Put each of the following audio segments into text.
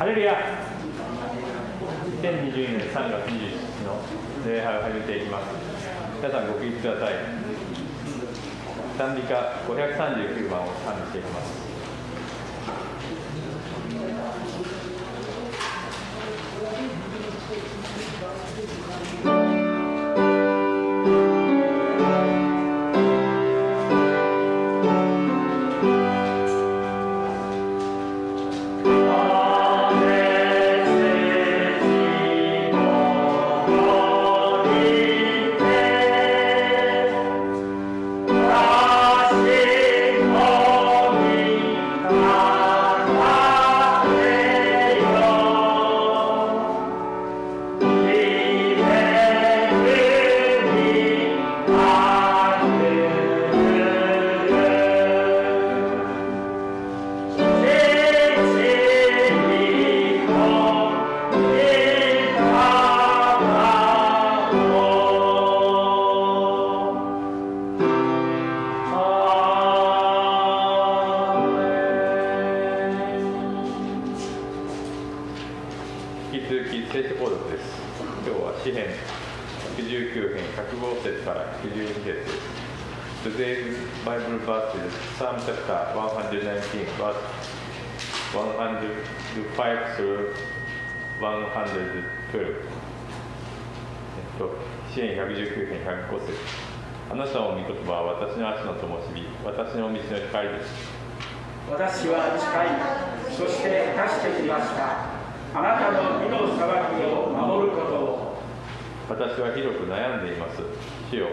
ハレルヤ。2022年3月21日の礼拝を始めていきます。皆さんご起立ください。賛美歌539番を賛美していきます。Today's Bible verse is Psalm chapter 119, verse 105 through 112。詩編119編105節。あなたの御言葉は私の足の灯火、私の道の光です。私は誓い、そして出してきました。あなたの身の裁きを守ることを。私はひどく悩んでいます。主よ、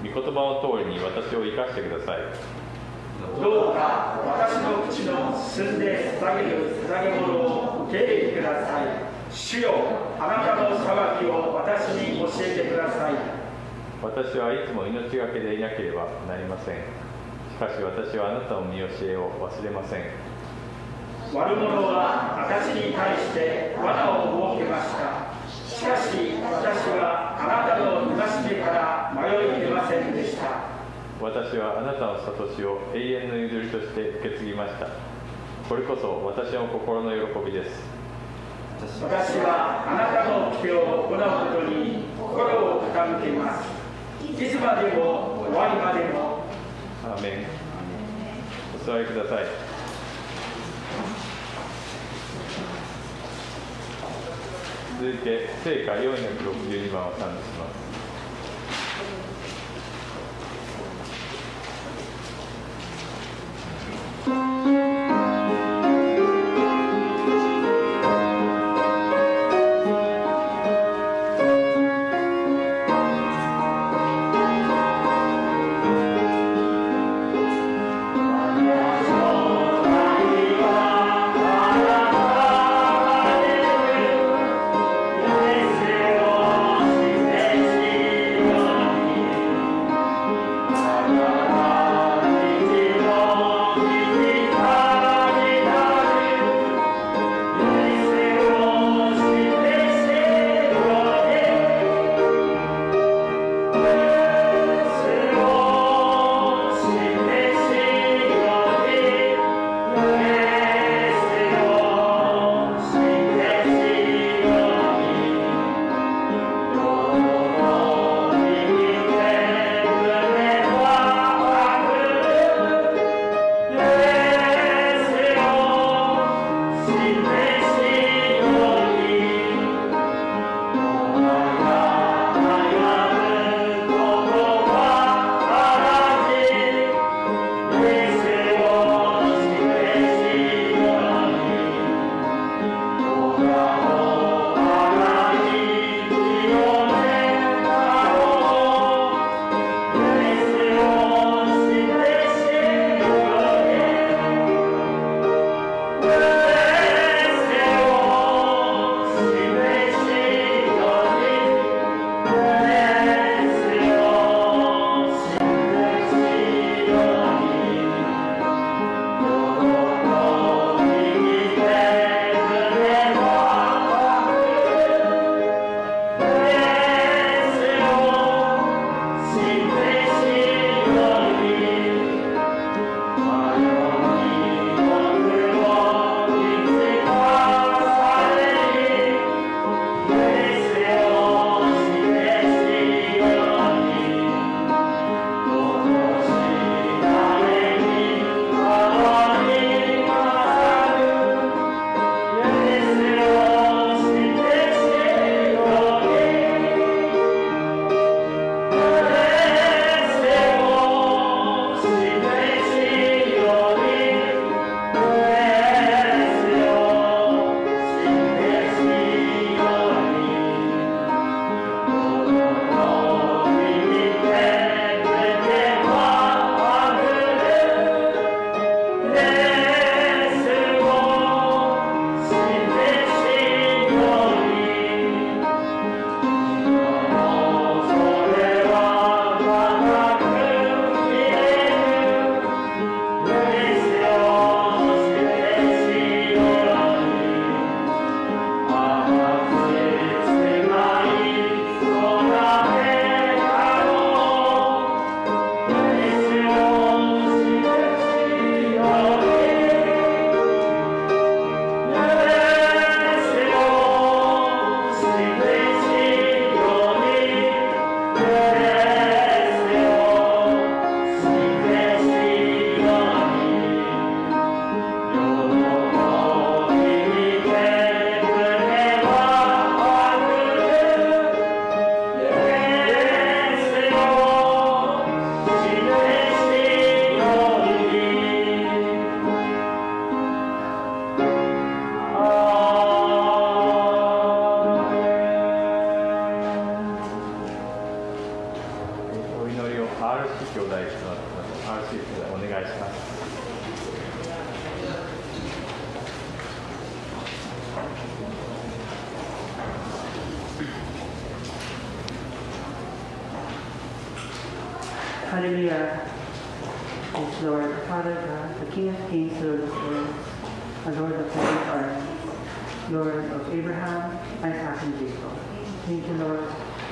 御言葉の通りに私を生かしてください。どうか私の口の進んで捧げる捧げ物を受け入れてください。主よ、あなたの裁きを私に教えてください。私はいつも命がけでいなければなりません。しかし私はあなたの見教えを忘れません。悪者は私に対して罠を設けました。しかし私はあなたの戒めから迷い出ませんでした。私はあなたの諭しを永遠の譲りとして受け継ぎました。これこそ私の心の喜びです。私はあなたの掟を行うことに心を傾けます。いつまでも終わりまでも。アーメン。お座りください。続いて聖歌462番を賛美します。Hallelujah. Yes, Lord, Father God, the King of Kings, Lord of Lords, the Lord of Heaven's army, Lord of Abraham, Isaac, and Jacob. Thank you, Lord.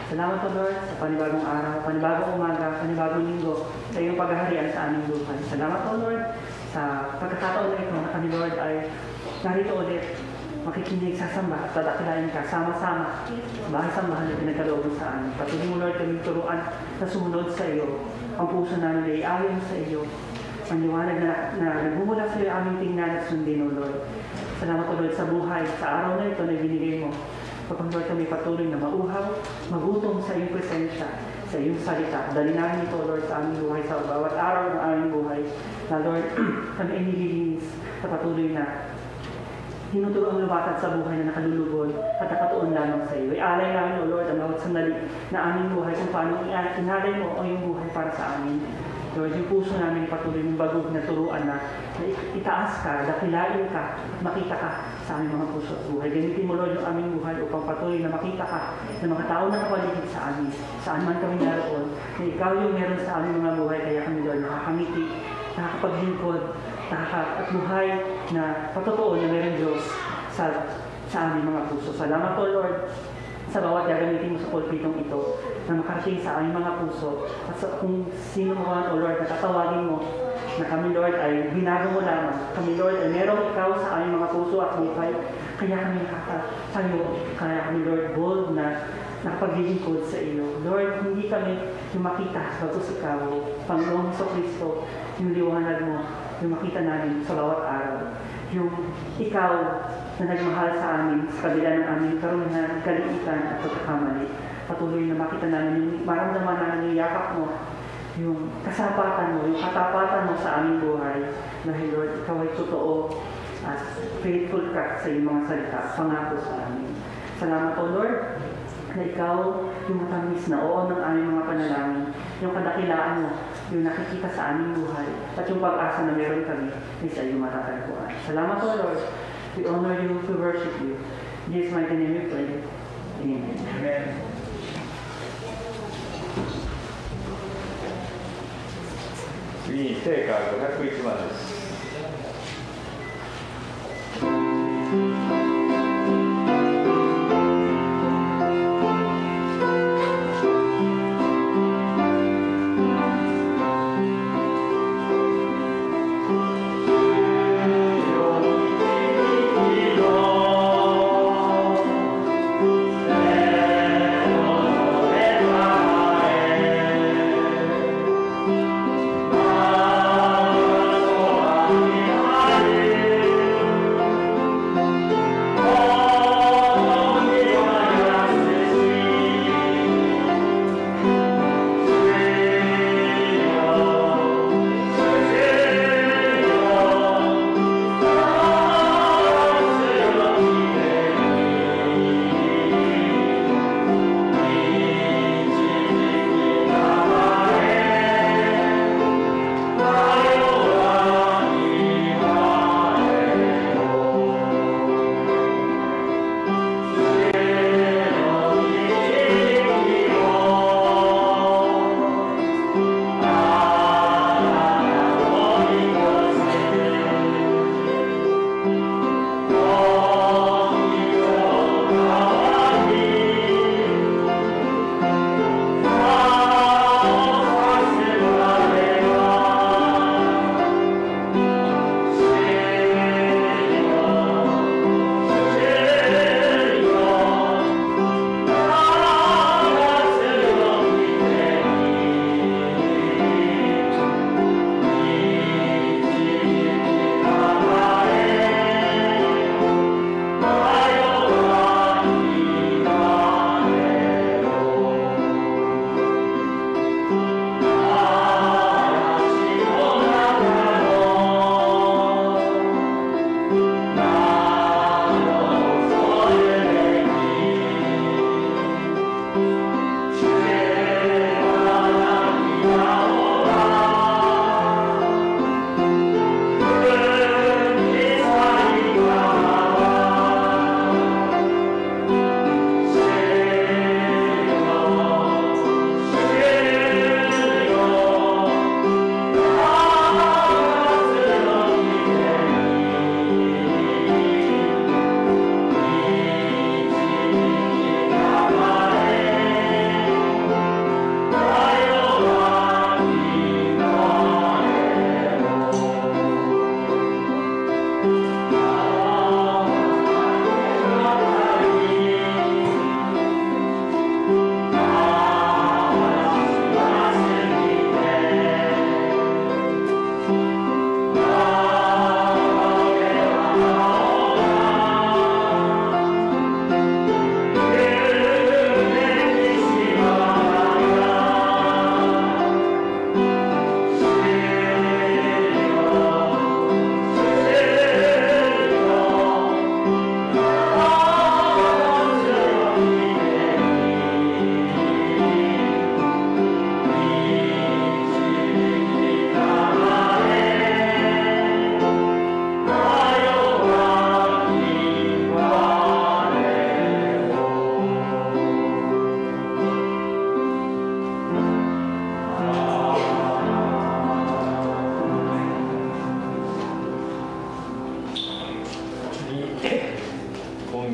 Salamat po, Lord, sa panibagong araw, panibagong umaga, panibagong linggo, sa iyong paghaharian sa aming buhay. Salamat po, Lord, sa pagkakataon na ito na kami, Lord, ay narito ulit, makikinig, sasamba, tadakilain ka, sama-sama, bahas ang mahal na pinagkaloob mo sa amin. Patuloy mo, Lord, kaming turuan na sumunod sa iyo. Ang puso namin ay ayon sa iyo. Ang liwanag na nagmumula sa iyo aming tingnan at sundin, O Lord. Salamat po, Lord, sa buhay, sa araw na ito na binigay mo. Pagkong Lord, kami patuloy na mauhaw, magutom sa iyong presensya, sa iyong salita. Dali namin ito, Lord, sa aming buhay, sa bawat araw ng aming buhay. Na, Lord, kami ay nililinis sa patuloy na tinuturo ang lumakad sa buhay na nakalulugod at nakatuon lamang sa iyo. Ialay namin, O Lord, ang bawat sandali na aming buhay kung paano inalay mo ang iyong buhay para sa amin. Lord, yung puso namin patuloy mong bagog na turuan na itaas ka, dakilain ka, makita ka sa aming mga puso at buhay. Gamitin mo, Lord, yung aming buhay upang patuloy na makita ka ng mga tao na kapaligid sa amin. Saan man kami naroon, na ikaw yung meron sa aming mga buhay, kaya kami, Lord, nakakamiti, nakakapaglingkod, at buhay na patotoo na meron Diyos sa aming mga puso. Salamat po, Lord, sa bawat gagamitin mo sa pulpitong ito na makarating sa aming mga puso at sa kung sino mo man, O Lord, na tatawagin mo na kami, Lord, ay binago mo lamang. Kami, Lord, ay merong ikaw sa aming mga puso at buhay. Kaya kami nakatayo. Kaya kami, Lord, bold na nakapaglilingkod sa iyo. Lord, hindi kami yung makita bago sa ikaw, Panginoong Kristo, yung liwanag mo, yung makita namin sa bawat araw. Yung ikaw na nagmahal sa amin sa kabila ng aming karunan, kaliitan at pagkakamali. Patuloy na makita namin yung maramdaman namin yung yakap mo, yung kasapatan mo, yung katapatan mo sa aming buhay. Dahil, Lord, ikaw ay totoo at faithful ka sa iyong mga salita, pangako sa amin. Salamat po, Lord, na ikaw yung matamis na oo ng aming mga panalangin, yung kadakilaan mo, yung nakikita sa aming buhay, at yung pag-asa na meron kami ay sa iyong matatagpuan. Salamat po, Lord. We honor you, we worship you. In Jesus' mighty name we pray. Amen. Amen.次に聖歌501番です。Oh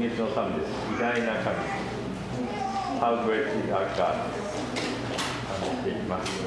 月の賛美です。偉大な神。How great is our God。賛美していきます。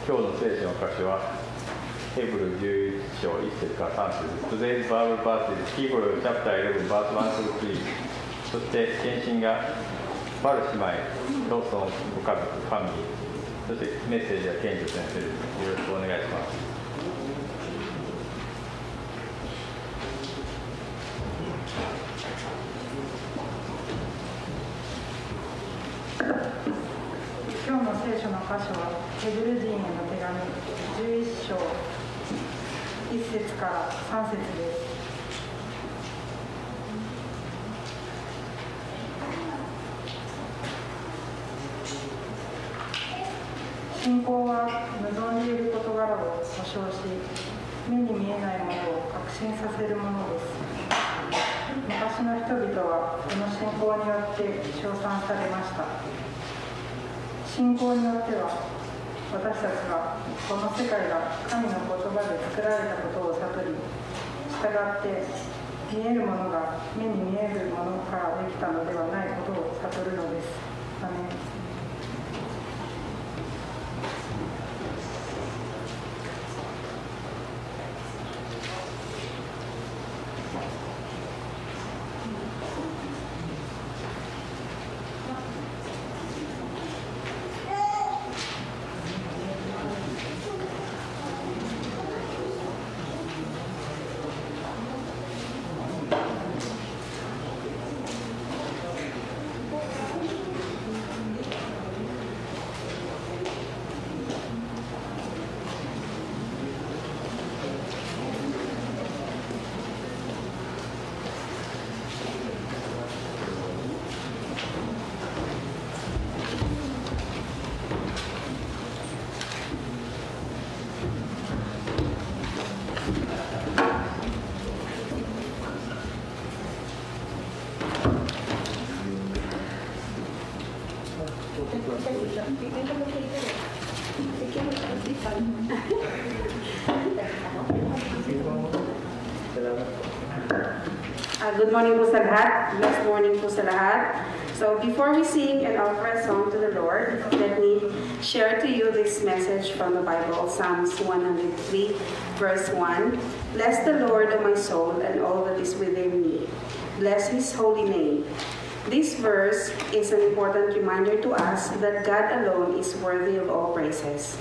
今日の聖書の箇所はヘブル11章1節から3節。Today's Bible verse is Hebrew chapter 11 verse 1 to 3。そして献身がバル姉妹とそのご家族、ファミリー。そしてメッセージはケンジ先生です。よろしくお願いします。聖書の箇所はヘブル人への手紙11章1節から3節です。信仰は望んでいる事柄を保証し、目に見えないものを確信させるものです。昔の人々はこの信仰によって称賛されました。信仰によっては私たちはこの世界が神の言葉で作られたことを悟り、したがって見えるものが目に見えるものからできたのではないことを悟るのです。アメン。Good morning po sa lahat. Blessed morning po sa lahat. So before we sing and offer a song to the Lord, let me share to you this message from the Bible, Psalms 103, verse 1. Bless the Lord, O my soul, and all that is within me. Bless His holy name. This verse is an important reminder to us that God alone is worthy of all praises.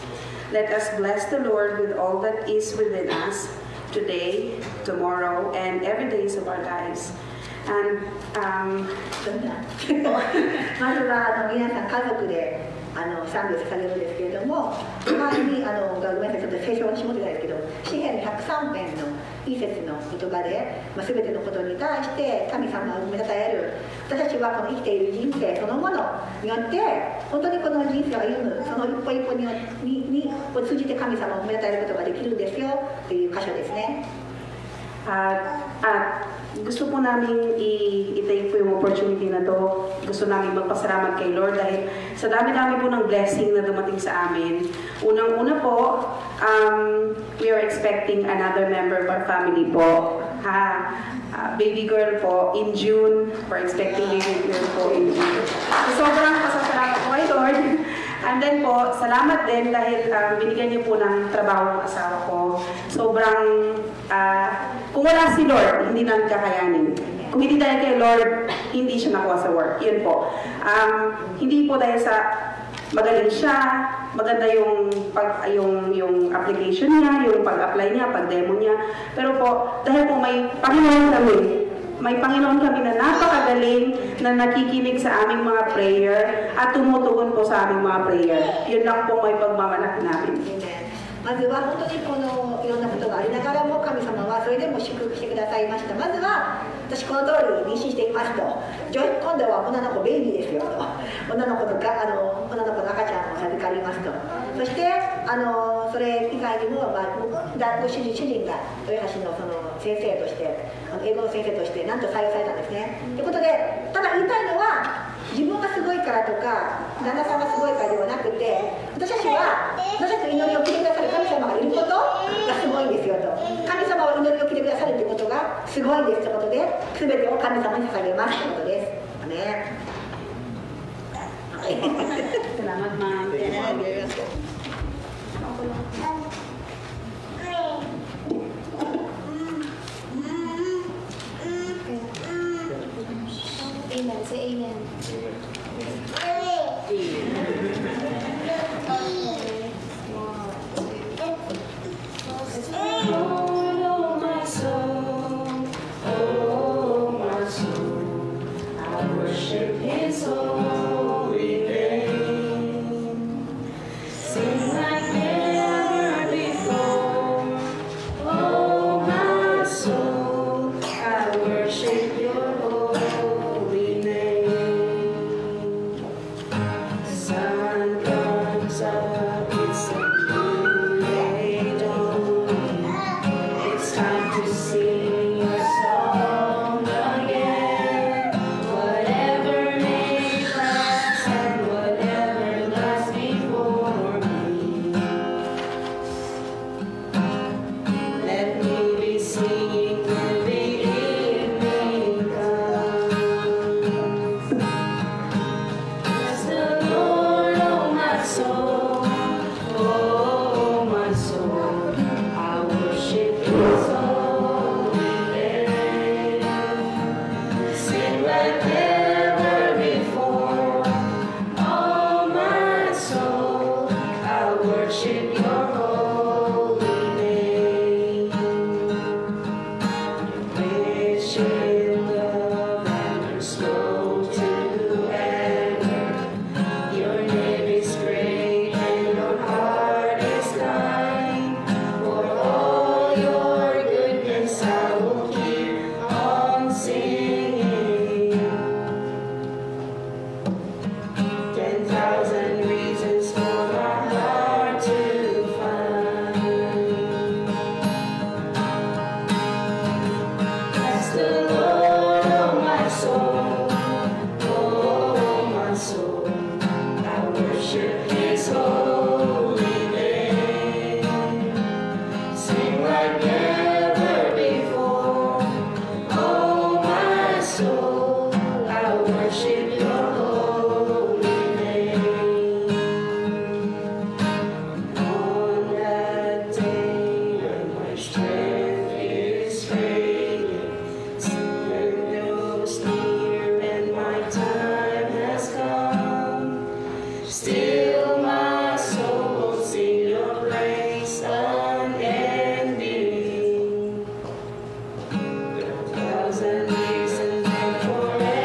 Let us bless the Lord with all that is within us, today, tomorrow, and every days of our lives. And まずは皆さん家族で賛美を捧げるんですけれども、前にごめんなさい、ちょっと聖書をし持ってないですけど、詩編103編の一節の言葉で、全てのことに対して神様を褒めたたえる。私たちはこの生きている人生そのものによって本当にこの人生を歩むその一歩一歩にを通じて神様を褒めたたえることができるんですよという箇所ですね。Gusto po namin i-take po yung opportunity na to. Gusto namin magpasalamat kay Lord dahil sa dami-dami po ng blessing na dumating sa amin. Unang-una po, we are expecting another member of our family po. Baby girl po in June. We're expecting baby girl po in June. So, sobrang pasasalamat po kay Lord. And then po, salamat din dahil binigyan niyo po ng trabaho ng asawa ko. Sobrang, kung wala si Lord, hindi namin kakayanin. Kung hindi dahil kay Lord, hindi siya nakuha sa work. Yun po. Hindi po dahil sa magaling siya, maganda yung application niya, yung pag-apply niya, pag-demo niya. Pero po, dahil po may Panginoon kami, na napakagaling na nakikinig sa aming mga prayer at tumutugon po sa aming mga prayer. Yun lang po may pagmamalaki namin. まずは本当にこのいろんなことがありながらも神様はそれでも祝福してくださいました。まずは私この通り妊娠していますと、今度は女の子ベイビーですよと、女の子の赤ちゃんを授かりますと、そしてそれ以外にも、ご主人が豊橋のその先生として英語の先生としてなんと採用されたんですね。ということで、ただ言いたいのは自分がすごいからとか旦那さんがすごいからではなくて、私たちの祈りを聞いてくださる神様がいることがすごいんですよと、神様は祈りを聞いてくださるということがすごいんですということで、全てを神様に捧げますということです。ね。Salamat, ma'am. Amen. Say amen. Lord, oh my soul, oh my soul, I worship His holy name. worship your holy name. The sun comes up, it's a new day dawning. It's time to sing your song again. Whatever may pass and whatever lies before me, let me be singing when the evening comes. Bless the Lord, oh my soul, oh my soul, I worship His holy name. Sing like never before, oh my soul, I worship your holy name. Rich in love and you're slow to anger. Your name is great and your heart is kind. For all your goodness I will keep on singing. 10,000 reasons for my heart to find. Bless the Lord, oh my soul, oh my soul, I worship His holy name. Sing like never before, oh my soul, I worship your holy name. On that day when my strength is failing, sin knows near and my time has come, still my soul will sing your praise unending. 1,000 reasons and forevermore.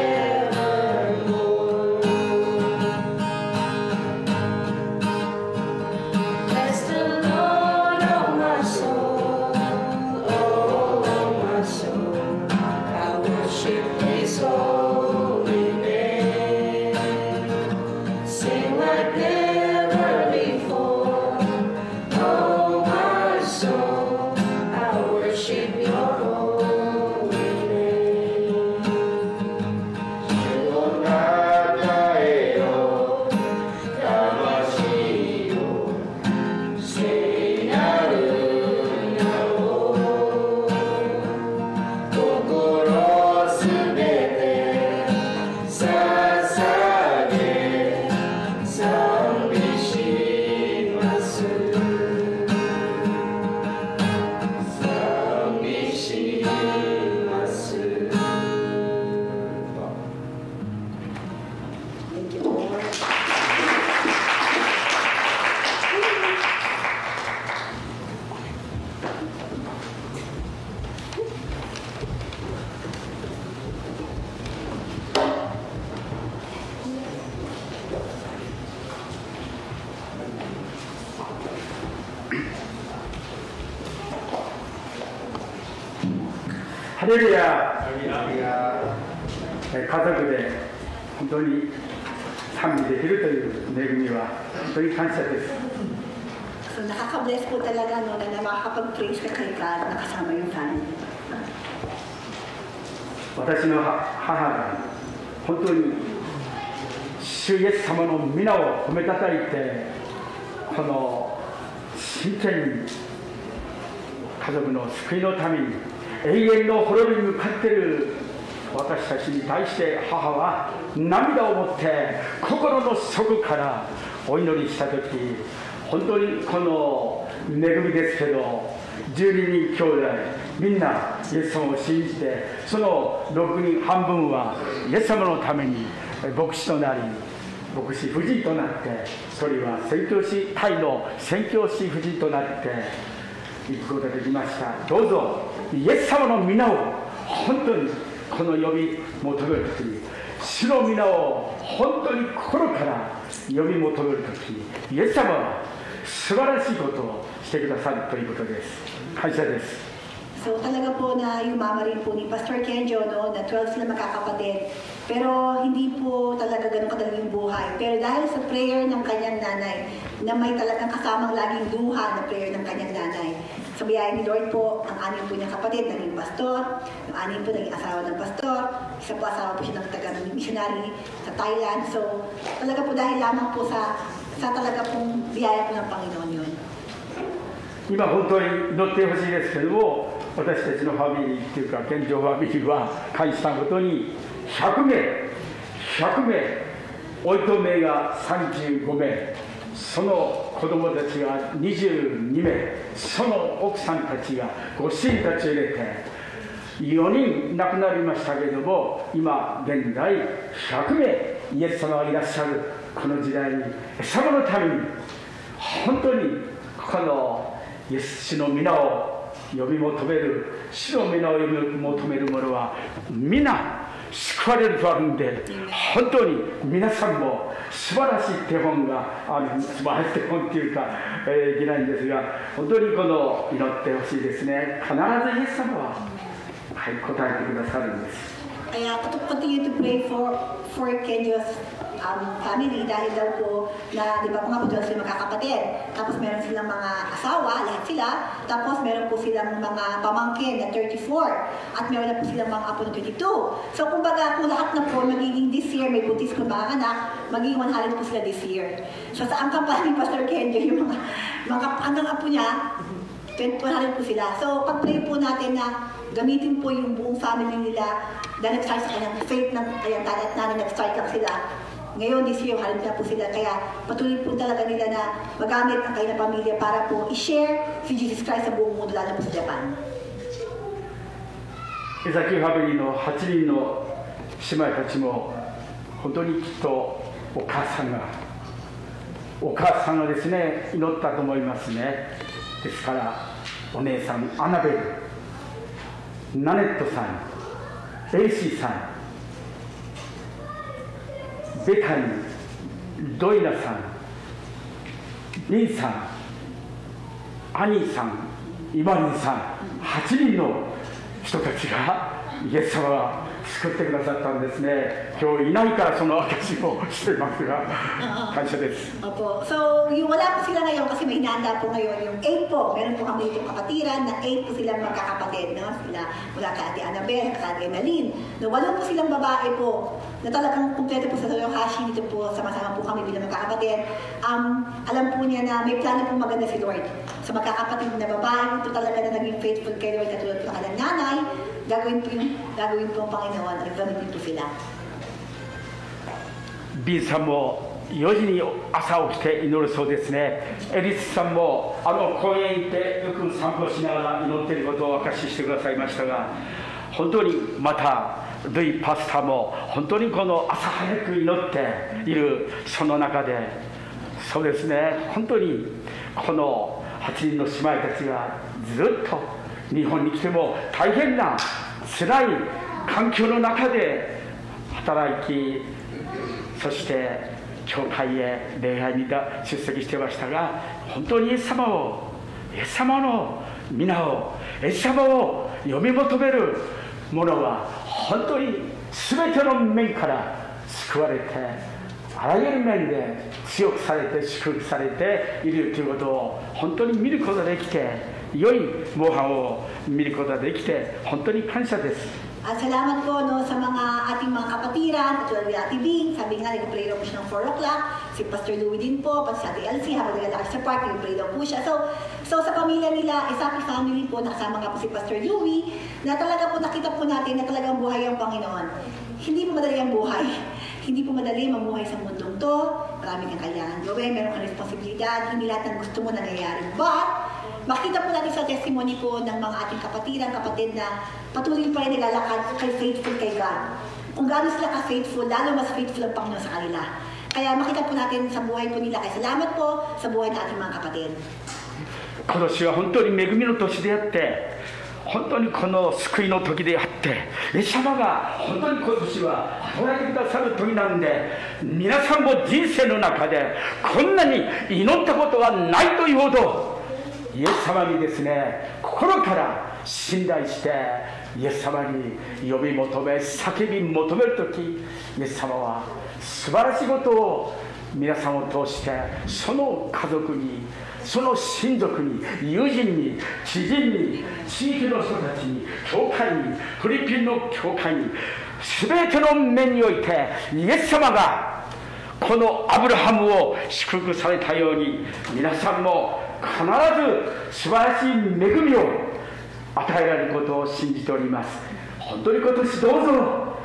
Bless the Lord, oh my soul, oh my soul, I worship His holy name. Sing like never before, oh my soul, I worship your holy name. Shivonagae yo, tamashii yo, seinaru nao, kokoro subete sasage sambishimasu. Thank you, Lord. 할렐루야.家族で本当に賛美できるという恵みは本当に感謝です。 So nakaka-bless po talaga no, na makakapag-praise ka kay God na kasama yung family. 私の母が本当に主イエス様の皆を褒めたたいて、この真剣に家族の救いのために永遠の滅びに向かっている私たちに対して母は涙を持って心の底からお祈りしたとき、本当にこの恵みですけど、12人兄弟みんなイエス様を信じて、その6人半分はイエス様のために牧師となり、牧師夫人となって、それは宣教師タイの宣教師夫人となって行くことができました。どうぞイエス様の皆を本当にこの呼び求めるとき、主の皆を本当に心から呼び求めるとき、イエス様は素晴らしいことをしてくださるということです。感謝です。So talaga po na yumama rin po ni Pastor Kenjo, no, na 12 sila magkakapatid. Pero hindi po talaga ganun kadali yung buhay. Pero dahil sa prayer ng kanyang nanay, na may talagang kasamang laging duha na prayer ng kanyang nanay, sa biyaya ni Lord po, ang anim po niyang kapatid naging pastor, ang anim po naging asawa ng pastor, isa po asawa po siya ng taga-missionary sa Thailand. So talaga po dahil lamang po sa talaga pong biyaya po ng Panginoon yun. 今本当に祈ってほしいですけども、私たちのファミリーというか健常ファミリーは感謝したことに100名おいとめが35名、その子供たちが22名、その奥さんたちがご主人たちを入れて4人亡くなりましたけれども、今現在100名イエス様がいらっしゃるこの時代に、そのために本当にこのイエス主の皆を呼び求める、主の皆を呼び求める者は皆救われるとあるんで、本当に皆さんも素晴らしい手本が素晴らしい手本っていうか、いけないんですが、本当にこの祈ってほしいですね。必ずイエス様は、はい、答えてくださるんです。Kaya continue to pray for Kenjo's family dahil daw po na, di ba po nga po sila magkakapatid. Tapos meron silang mga asawa, lahat sila. Tapos meron po silang mga pamangkin na 34. At meron na po silang mga apo na 22. So kumbaga kung lahat na po magiging this year, may buntis na mga anak, magiging 100 po sila this year. So sa ang kampanya ni Pastor Kenjo, yung mga hanggang apo niya, 100 po sila. So pag-pray po natin na gamitin po yung buong family nila dahil nag-start sa kanyang faith ng kanyang tatay at nanay, nag-start lang sila. Ngayon, this year, halos na po sila. Kaya patuloy po talaga nila na magamit ang kanilang pamilya para po i-share si Jesus Christ sa buong mundo, lalo po sa Japan. 江崎ファミリーの8人の姉妹たちも本当にきっとお母さんがですね、祈ったと思いますね。ですからお姉さんアナベル、ナネットさん、エイシーさん、ベタニー、ドイナさん、リンさん、アニーさん、イマリンさん、8人の人たちがイエス様が救ってくださったんですね。今日いないからその証をしていますが、感謝です。Opo. So, yung wala po sila ngayon kasi may hinahanda po ngayon yung 8 po. Meron po kami itong kapatiran na 8 po silang magkakapatid. No? Sila mula kay Ate Annabel, kay Ate Emeline. No, 8 po silang babae po na talagang kumpleto po sa Toyohashi. Dito po sama-sama po kami bilang magkakapatid. Alam po niya na may plano po maganda si Lord. Sa magkakapatid na babae, ito talaga na naging faithful kay Lord katulad po ng kanilang nanay. Gagawin po ang Panginoon at gamitin po sila. B さんも4時に朝起きて祈るそうですね。エリスさんも公園行ってよく散歩しながら祈っていることをお明かししてくださいましたが、本当にまたルイパスタも本当にこの朝早く祈っているその中で、そうですね、本当にこの8人の姉妹たちがずっと日本に来ても大変な辛い環境の中で働き、そして教会へ礼拝に出席してましたが、本当にイエス様の皆を、イエス様を読み求める者は本当に全ての面から救われて、あらゆる面で強くされて祝福されているということを本当に見ることができて、良い模範を見ることができて本当に感謝です。At salamat po no, sa mga ating mga kapatiran, katulad ni Ate Bing, sabi nga nag-pray daw po siya ng 4 o'clock, si Pastor Louie din po, pati si Ate Elsie, habang naglalakad sa park, nag-pray daw po siya. So sa pamilya nila, happy family po, nakasama nga po si Pastor Louie, na talaga po nakita po natin na talagang buhay ang Panginoon. Hindi po madali ang buhay. Hindi po madali mamuhay sa mundong to, marami kang kailangan gawin, meron kang responsibilidad, hindi lahat ng gusto mo nangyayari. But, makita po natin sa testimony po ng mga ating kapatid na patuloy pa rin naglalakad kay faithful kay God. Kung gaano sila ka-faithful, lalo mas faithful ang Panginoon sa kanila. Kaya makita po natin sa buhay po nila. Kaya salamat po sa buhay ng ating mga kapatid. 今年は本当に恵みの年であって、本当にこの救いの時であって、イエス様が本当に今年は働いてくださる時なんで、皆さんも人生の中でこんなに祈ったことはないというほど、イエス様にですね、心から信頼してイエス様に呼び求め叫び求めるとき、イエス様は素晴らしいことを皆さんを通してその家族に、その親族に、友人に、知人に、地域の人たちに、教会に、フィリピンの教会に、全ての面においてイエス様がこのアブラハムを祝福されたように、皆さんも必ず素晴らしい恵みを与えられることを信じております。本当に今年どうぞ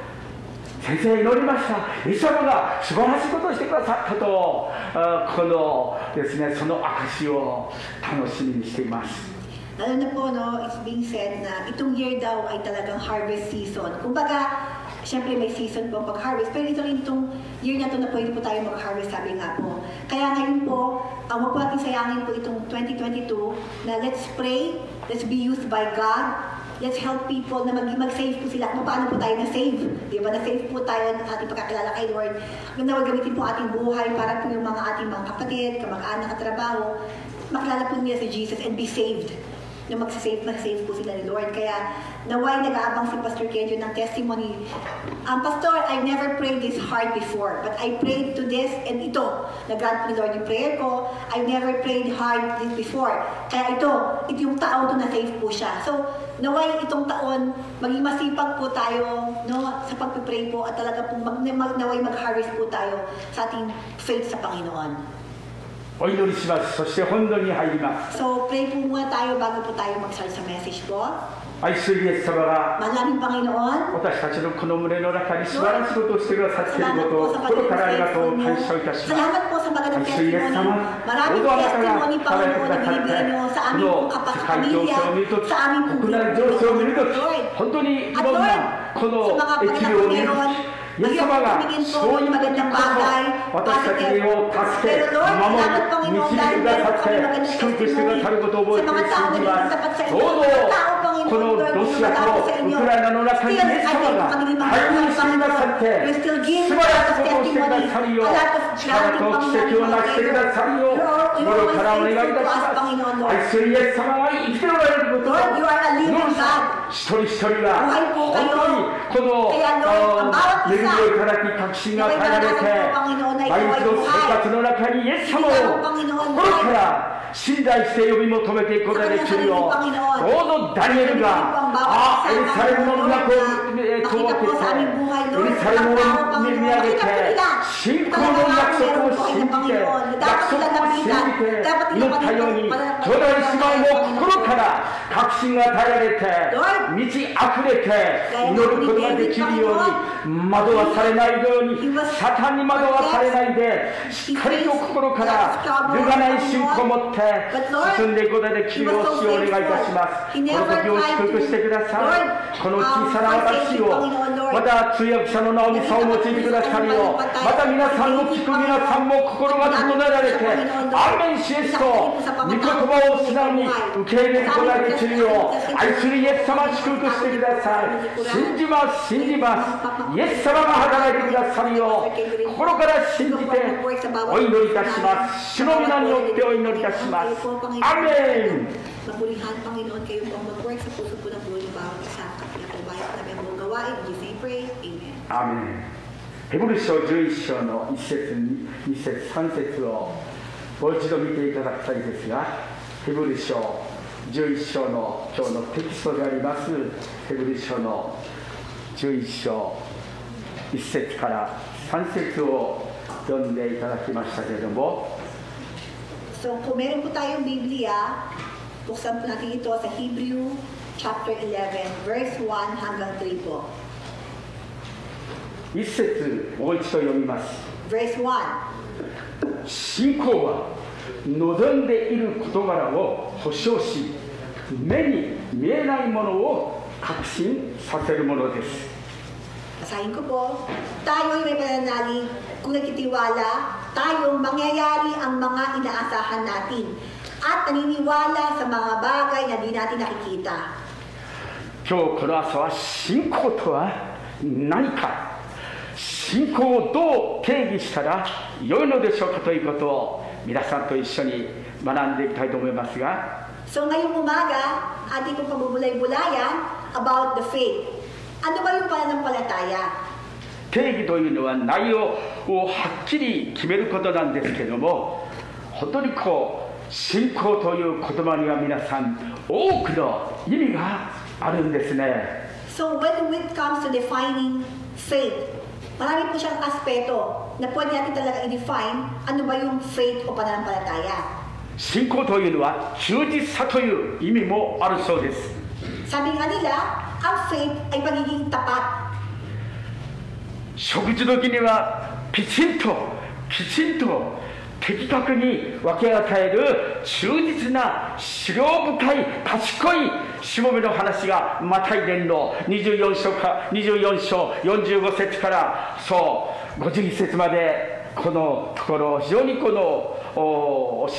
先生祈りました。イエス様が素晴らしいことをしてくださったと、このですね、その証を楽しみにしています。Lalo na po, no, it's being said na itong year daw ay talagang harvest season. Kumbaga, siyempre may season po pag-harvest, pero ito rin itong year na ito na pwede po tayo mag-harvest, sabi nga po. Kaya ngayon po, huwag po natin sayangin po itong 2022 na let's pray, let's be used by God, let's help people na mag-save po sila. Paano po tayo na-save? Di ba? Na-save po tayo ng ating pagkakilala kay Lord. Na gamitin po ating buhay para po yung mga ating mga kapatid, kamag-anak at trabaho, makilala po nila si Jesus and be saved. Na mag-save po sila ni Lord. Kaya naway nag-aabang si Pastor Kenjo ng testimony. Pastor, I've never prayed this hard before, but I prayed to this and ito. Nag-grant po ni Lord yung prayer ko. I've never prayed hard this before. Kaya ito yung taon to na-save po siya. So, naway itong taon, maging masipag po tayo, no, sa pagpipray po at talaga po naway mag-harvest po tayo sa ating faith sa Panginoon. お祈りします。そして本土に入ります。 So, pray po muna tayo bago po tayo mag-start sa message po. 愛するイエス様が Maraming Panginoon, 私たちのこの胸の中に素晴らしいことをしてくださっていることを心からありがとう感謝をいたします。 salamat po sa magandang testimony. Maraming testimony, Panginoon, na binibigay niyo sa aming pong kapamilya, sa aming pong 国内情勢を見るとき、本当にいろんなこの疫病を見るとき、イエス様がそういう時こそ私たちを助け、守り、導いてくださって祝福してくださることを覚えて信じます。どうぞこのロシアとウクライナの中にイエス様が介入してくださって素晴らしいことをしてくださるよう、力と奇跡をなしてくださるよう心からお願いいたします。愛するイエス様が生きておられることを一人一人が本当にこの恵みをいただき確信が与えられて毎日の生活の中にイエス様を心から信頼して呼び求めていくことができるよう、どうぞダニエルがエルサレムの都を遠くてエルサレムを見上げて信仰の約束を信じて約束を信じて祈ったように兄弟姉妹も心から確信が与えられて満ち溢れて祈ることができるように、惑わされないように、サタンに惑わされないでしっかりと心から揺るがない信仰を持って進んでいくことができるよう主をお願いいたします。この時を祝福してください。この小さな私をまた通訳者の直美さんを用いてくださるよう、また皆さんの聞く皆さんも心が整えられてアーメンシエスと御言葉を素直に受け入れることができるよう、愛するイエス様祝福してください。信じます信じます。イエス様が働いてくださるよう心から信じてお祈りいたします。主の皆によってお祈りいたします。アーメン。 Mabulihan, Panginoon, kayo po mag-work sa puso po ng buhay ng bawat isa. Kaya po bayan namin ang mga gawain. In Jesus' name pray. Amen. アーメン。ヘブル書11章の1節2節3節をもう一度見ていただきたいですが、ヘブル書11章の今日のテキストでありますヘブル書の11章1節から3節を読んでいただきましたけれども、 So, kung meron po tayong Biblia, buksan po natin ito sa Hebrew chapter 11, verse 1 hanggang 3 po. 1節もう一度読みます。 Verse 1. 信仰は望んでいる事柄を保証し、目に見えないものを確信させるものです。 Basahin ko po, tayo'y may pananalig kung nagtitiwala, tayong mangyayari ang mga inaasahan natin at naniniwala sa mga bagay na di natin nakikita. 今日この朝は信仰とは何か、信仰をどう定義したら良いのでしょうかということを皆さんと一緒に学んでいきたいと思いますが、So ngayong umaga, ating kong pabubulay-bulayan about the faith. Ano ba yung pananampalataya? 定義というのは内容をはっきり決めることなんですけども、本当に信仰という言葉には皆さん多くの意味があるんですね。 So when it comes to defining faith, marami po siyang aspeto na pwede natin talaga i-define ano ba yung faith o pananampalataya. 信仰というのは忠実さという意味もあるそうです。 Sabi nga nila, ang faith ay pagiging tapat. 食事時にはきちんと的確に分け与える忠実な資料深い賢いしもべの話がマタイ伝の24章45節からそう52節までこのところ非常に教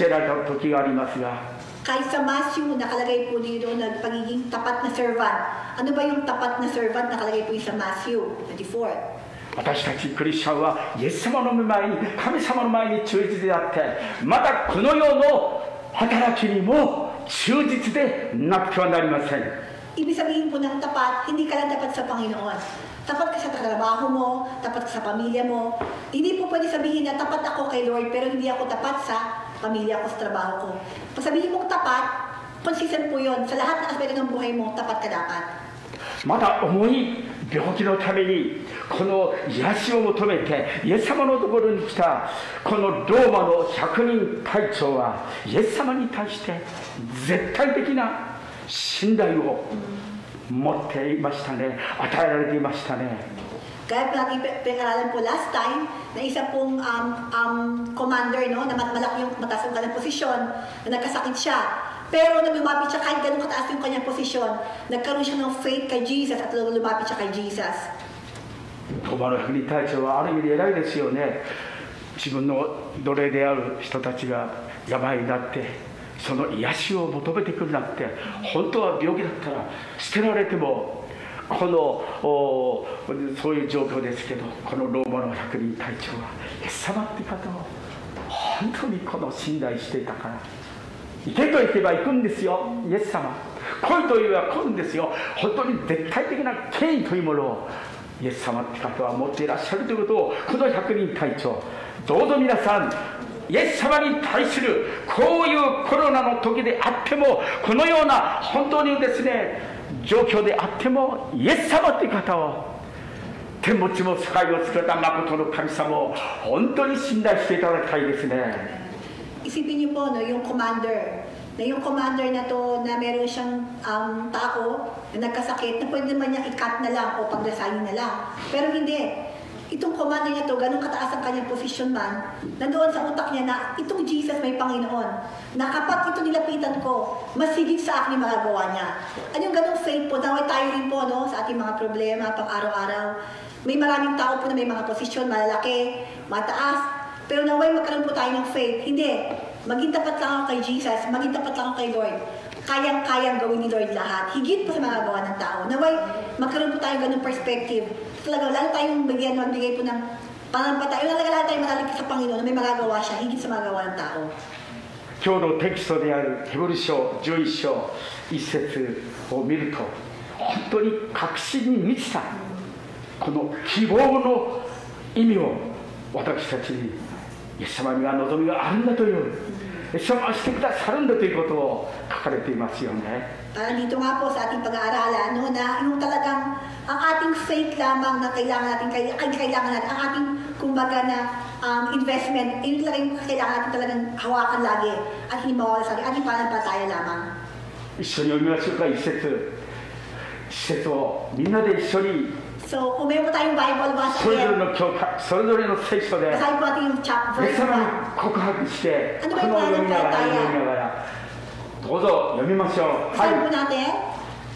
えられた時がありますが、 Kahit sa Matthew, nakalagay po dito na pagiging tapat na servant. Ano ba yung tapat na servant? Nakalagay po yung sa Matthew 24. 私たちクリスチャンはイエス様の前に神様の前に忠実であって、またこの世の働きにも忠実でなくてはなりません。 Ibig sabihin po ng tapat, hindi ka lang tapat sa Panginoon. Tapat ka sa trabaho mo, tapat ka sa pamilya mo. Hindi po pwede sabihin na tapat ako kay Lord pero hindi ako tapat sa pamilya ko, sa trabaho ko. Pag sabihin mong tapat, consistent po yun. Sa lahat ng aspeto ng buhay mo, tapat ka dapat. また重い病気のためにこの癒しを求めてイエス様のところに来たこのローマの100人隊長はイエス様に対して絶対的な信頼を持っていましたね。与えられていましたね。 Kaya po natin pinag-aralan po last time na isa pong commander, no, na malaki yung mataas yung kanyang posisyon, na nagkasakit siya. Pero nang lumapit siya, kahit ganun kataas yung kanyang posisyon, nagkaroon siya ng faith kay Jesus at lumapit siya kay Jesus. ローマの100人隊長はある意味で偉いですよね。自分の奴隷である人たちが病になってその癒しを求めてくるなんて、本当は病気だったら捨てられてもそういう状況ですけど、このローマの100人隊長はイエス様って方を本当に信頼していたから、行けと言えば行くんですよ。イエス様来いと言えば来るんですよ。本当に絶対的な権威というものをイエス様って方は持っていらっしゃるということを、この100人隊長どうぞ皆さんイエス様に対するこういうコロナの時であっても、このような本当にですね状況であっても、イエス様という方を、天も地も世界を作られた誠の神様を本当に信頼していただきたいですね。 Isipin niyo po, no, yung commander na to na meron siyang tao na nagkasakit na pwede naman niya i-cut na lang o pagdasalin na lang. Pero hindi. Itong commander niya to, ganun kataas ang kanyang position man, nandoon sa utak niya na itong Jesus may Panginoon. Na kapag ito nilapitan ko, mas higit sa akin yung magagawa niya. Ano yung ganung faith po? Naway tayo rin po, no, sa ating mga problema pang araw-araw. May maraming tao po na may mga posisyon, malalaki, mataas. Pero naway magkaroon po tayo ng faith. Hindi. Maging tapat lang ako kay Jesus, maging tapat lang ako kay Lord. Kayang-kayang gawin ni Lord lahat. Higit pa sa mga gawa ng tao. Naway magkaroon po tayo ganung perspective. Talaga, lalo tayong magbigay po ng pananampalataya. Lalo tayong malalig sa Panginoon na may magagawa siya, higit sa mga gawa ng tao. 今日のテキストであるヘブル書11章1節を見ると、本当に確信に満ちたこの希望の意味を私たちにイエス様には望みがあるんだという、イエス様はしてくださるんだということを書かれていますよね。 Dito nga po sa ating pag-aaralan, no, na yung talagang ang ating faith lamang na kailangan natin, ang ating kumbaga na investment, yun talaga yung kailangan natin talagang hawakan lagi at hindi mawala sa ating ating pananampalataya lamang. 一緒に読みましょうか。一節をみんなで一緒に So, kung meron po tayong Bible, basa それぞれ yan. の教会、それぞれの聖書で Basahin po natin yung chapter イエス verse 様に 1. 告白して、あのこの読みながら読みながらどうぞ読みましょう。 Basahin po はい、 natin.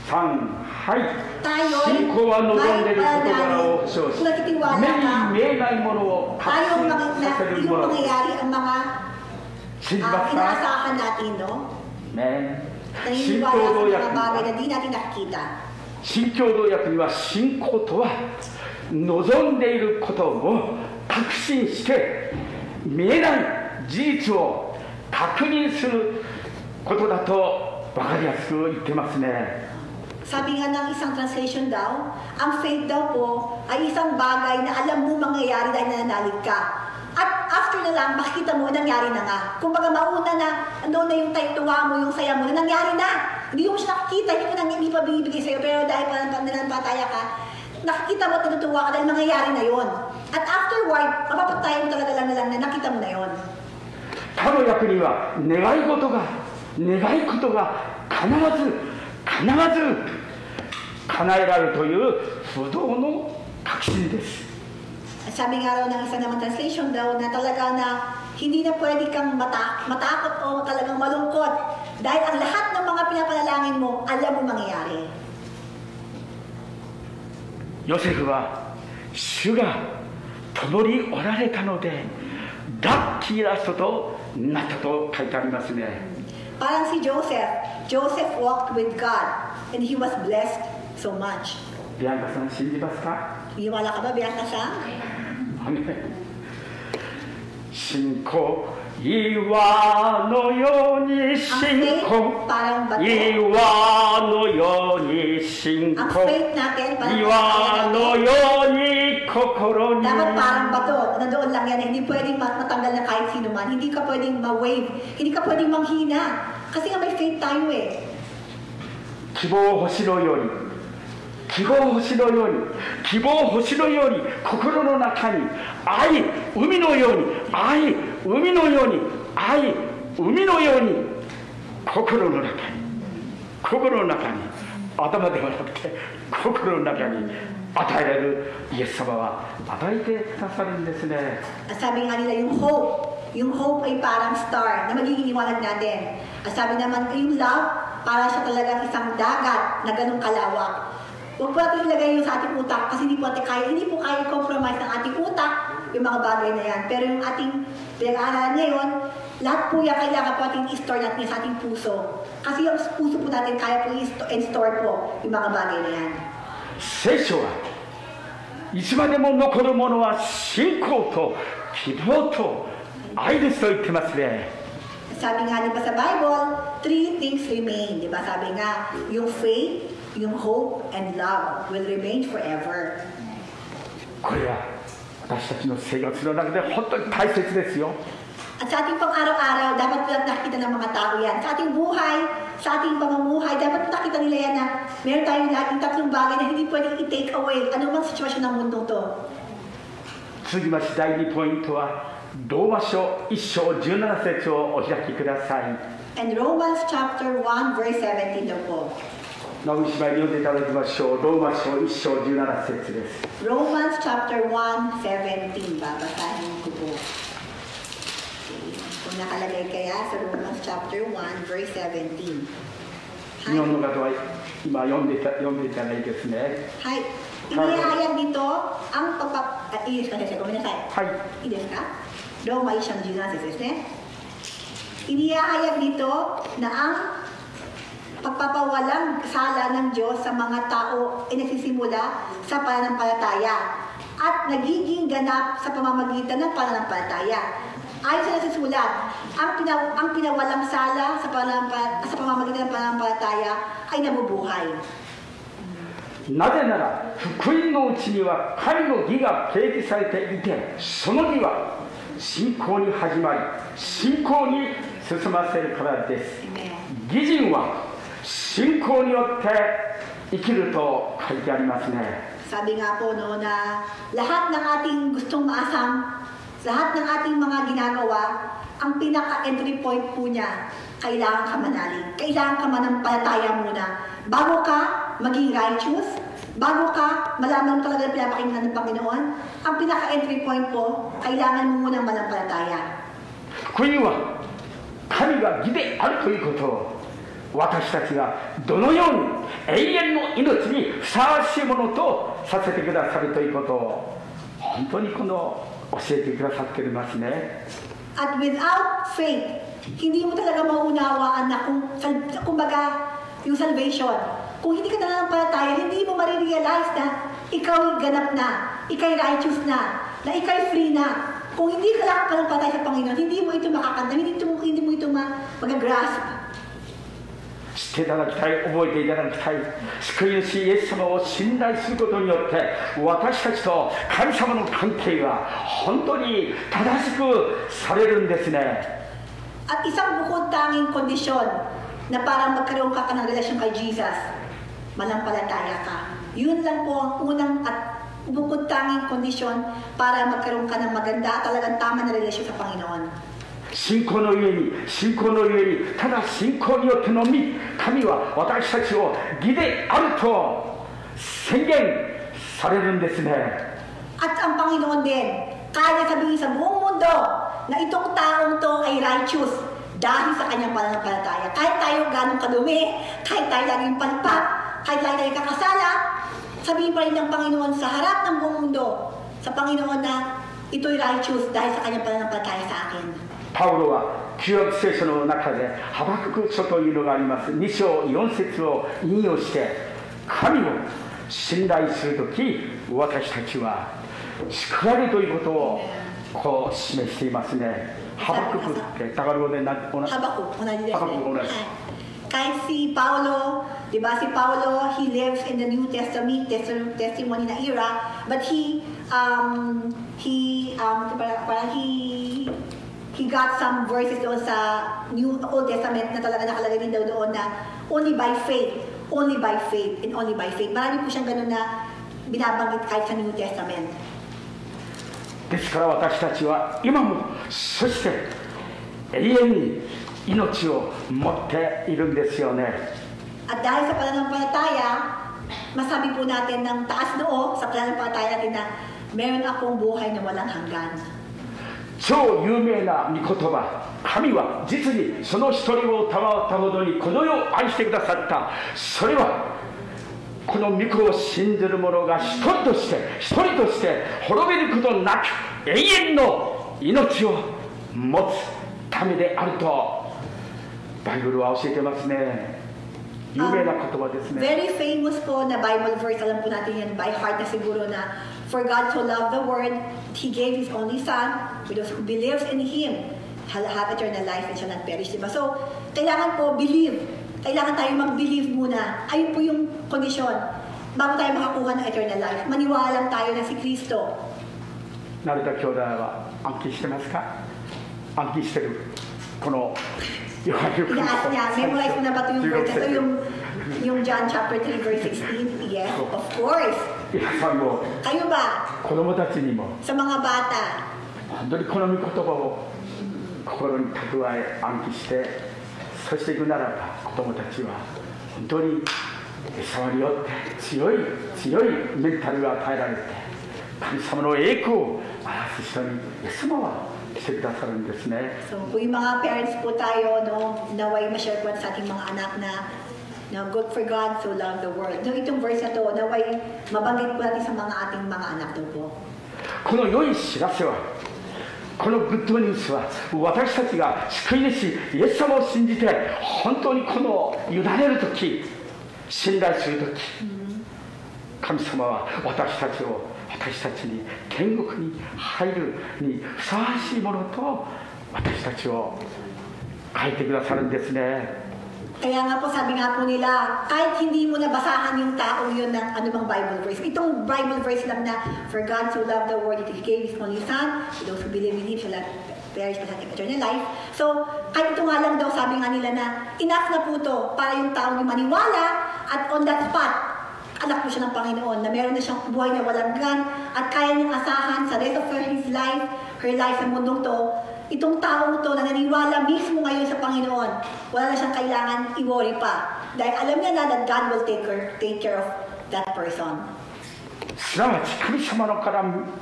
3、はい。 Tayo'y 信仰は望んでいる事柄を may 保証し、 kung nagtitiwala 目 ka, に見えないものを確 tayong 信させる yung もの。 mangyayari, ang mga 信じますか？ inaasahan natin, no? ね。新共 Naniniwala 同 sa mga 訳 bagay na di natin nakikita. 新共同訳には信仰とは望んでいることを確信して見えない事実を確認することだとわかりやすく言ってますね。 Sabi nga ng isang translation daw, ang faith daw po ay isang bagay na alam mo mangyayari dahil nananalig ka. At after na lang, makikita mo, nangyari na nga. Kung baga mauna na, ano na yung tuwa mo, yung saya mo, na nangyari na. Hindi mo siya nakikita, hindi pa binibigay sa'yo, pero dahil nananampataya ka, nakikita mo at natutuwa ka dahil mangyayari na yon. At afterward, mapapatayin mo talaga lang na nakita mo na yon. 他の役には願い事が必ず叶えられるという不動の確信です。 Sabi nga raw ng isa namang translation daw na talaga na hindi na pwede kang matakot o talagang malungkot dahil ang lahat ng mga pinapanalangin mo, alam mo mangyayari. ヨセフは主が共におられたのでラッキーな人となったと書いてありますね。 Parang si Joseph walked with God and he was blessed so much. ビアンカさん信じますか？ Iwala ka ba, Bianca Sang? 信仰岩のように信仰岩のように信仰岩のように心に Dapat parang bato, nandoon lang yan, hindi pwedeng matanggal na kahit sino man, hindi ka pwedeng ma-wave, hindi ka pwedeng manghina, kasi nga may faith tayo eh. 希望星のように希望星のように希望星のように心の中に愛海のように愛海のように愛海のように心の中に頭ではなくて心の中に与えられるイエス様は与えてくださるんですね。 Sabi nga nila yung hope ay parang star na magiging iwanag natin. Sabi naman yung love, para siya talagang isang dagat na ganung kalawak. Huwag po natin ilagay yung sa ating utak kasi hindi po kaya i-compromise ng ating utak yung mga bagay na yan. Pero yung ating pinag-aaralan ngayon, lahat po yan kailangan po natin i-store natin sa ating puso. Kasi yung puso po natin kaya po i-store po yung mga bagay na yan. 聖書はいつまでも残るものは信仰と希望と愛ですと言ってますね。 Sabi nga diba sa Bible, 3 things remain. Diba sabi nga, yung faith, yung hope, and love will remain forever. これは私たちの生活の中で本当に大切ですよ。 At sa ating pang-araw-araw, dapat po nakikita ng mga tao yan. Sa ating buhay, sa ating pamumuhay, dapat po nakita nila yan na meron tayong laging tatlong bagay na hindi pwedeng i-take away. Ano mang sitwasyon ng mundo to? 続きまして第2ポイントはローマ書1章17節をお開きください。 And Romans chapter 1 verse 17 daw po. 直美姉妹に読んでいただきましょう。ローマ書1章17節です。 Romans chapter 1, 17. Babasahin ko po. Kung nakalagay kaya sa Romans chapter 1, verse 17. 日本の方は今読んでいただいてですね。はい。Inihayag dito angいいですか先生、ごめんなさい。はい。いいですかローマ1章の17節ですね。Inihayag dito na ang pagpapawalang sala ng Diyos sa mga tao ay nagsisimula sa pananampalataya at nagiging ganap sa pamamagitan ng pananampalataya. Ayon sa nasusulat, ang pinawalang sala sa pamamagitan ng pananampalataya ay nabubuhay. なぜなら福音のうちには神の義が掲示されていて、その義は信仰に始まり信仰に進ませるからです。義人は信仰によって生きると書いてありますね。 Sabi nga po no na lahat ng ating gustong maasam, lahat ng ating mga ginagawa, ang pinaka-entry point po niya, kailangan ka manalig. Kailangan ka manampalataya muna. Bago ka maging righteous, bago ka malaman mo talaga pinapakinggan ng Panginoon, ang pinaka-entry point po, kailangan mo munang manampalataya. 福音は神が義であるということを私たちがどのように永遠の命にふさわしいものとさせてくださるということを本当に教えてくださっていますね。 At without faith, hindi mo talaga maunawaan na kumbaga yung salvation. Kung hindi ka nananampalataya, hindi mo marirealize na ikaw ganap na, ikaw righteous na ikaw free na. Kung hindi ka lang pananampalataya sa Panginoon, hindi mo ito makakanta, hindi mo ito mag-grasp. 知っていただきたい、覚えていただきたい。救い主イエス様を信頼することによって、私たちと神様の関係が本当に正しくされるんですね。At isang bukod tanging kondisyon na parang magkaroon ka ng relasyon kay Jesus, manampalataya ka. Yun lang po ang unang at bukod tanging kondisyon para magkaroon ka ng maganda at talagang tama na relasyon sa Panginoon. 信仰のゆえに、ただ信仰によってのみ、神は私たちを義であると宣言されるんですね。 At ang Panginoon din, kaya sabihin sa buong mundo na itong taong to ay righteous dahil sa kanyang pananampalataya. Kahit tayo ganong kadumi, kahit tayo laging palpak, kahit tayo kakasala, sabihin pa rin ng Panginoon sa harap ng buong mundo, sa Panginoon na ito'y righteous dahil sa kanyang pananampalataya sa akin. パウロは旧約聖書の中でハバクク書というのがあります。2章4節を引用して、神を信頼するとき、私たちは救われるということをこう示していますね。ハバククってタガログでハバク同じですね。ハバクク同じ。 Kahit si Paulo, di ba si Paulo, he lives in the New Testament testimony na era, but he got some verses doon sa Old Testament na talaga nakalagay din daw doon na only by faith, and only by faith. Marami po siyang ganun na binabanggit kahit sa New Testament. ですから私たちは今も、そして永遠に命を持っているんですよね。 At dahil sa pananampalataya, masabi po natin ng taas noo sa pananampalataya natin na meron akong buhay na walang hanggan. 超有名な御言葉、神は実にその一人をたまったほどにこの世を愛してくださった。それはこの御子を信じる者が一人として滅びることなく永遠の命を持つためであるとバイブルは教えてますね。有名な言葉ですね。 Very famous po na Bible verse, alam po natin yan by heart na siguro na For God so loved the world, He gave His only Son, for those who believes in Him, have eternal life and shall not perish. Diba? So, kailangan po believe. Kailangan tayo mag-believe muna. Ayun po yung kondisyon. Bago tayo makakuha ng eternal life, maniwala lang tayo na si Kristo. 成田兄弟は暗記してますか？暗記してる。このIna-ask niya, memorize mo na ba ito yung verse? Ito yung John chapter 3 verse 16. Yes, of course. 皆さんも Kayo ba? 子供たちにも Sa mga bata, 本当にこの御言葉を心に蓄え暗記して、そしていくならば子供たちは本当に触り寄って強いメンタルが与えられて、神様の栄光を表す人にイエス様はしてくださるんですね。 so kung yung mga parents po tayo, no, naway ma-share po sa ating mga anak na good for God so loved the world. No, itong verse na to, naway mabanggit po natin sa mga ating mga anak to po. この良い知らせは、このグッドニュースは、私たちが救い主イエス様を信じて本当にこの委ねるとき、信頼するとき、神様は私たちに天国に入るにふさわしいものと私たちを書いてくださるんですね。 Kaya nga po, sabi nga po nila, kahit hindi mo nabasahan yung taong yun ng anumang Bible verse, itong Bible verse lang na, For God so loved the world that He gave His only Son, those who believe in Him shall not perish but have eternal life. So, kahit ito nga lang daw, sabi nga nila na, enough na po to para yung taong yung maniwala at on that spot, anak po siya ng Panginoon, na meron na siyang buhay na walang hanggan at kaya niyang asahan sa rest of her life sa mundong to, itong taong to na naniwala mismo ngayon sa Panginoon, wala na siyang kailangan i-worry pa. Dahil alam niya na that God will take care of that person. すなわち神様の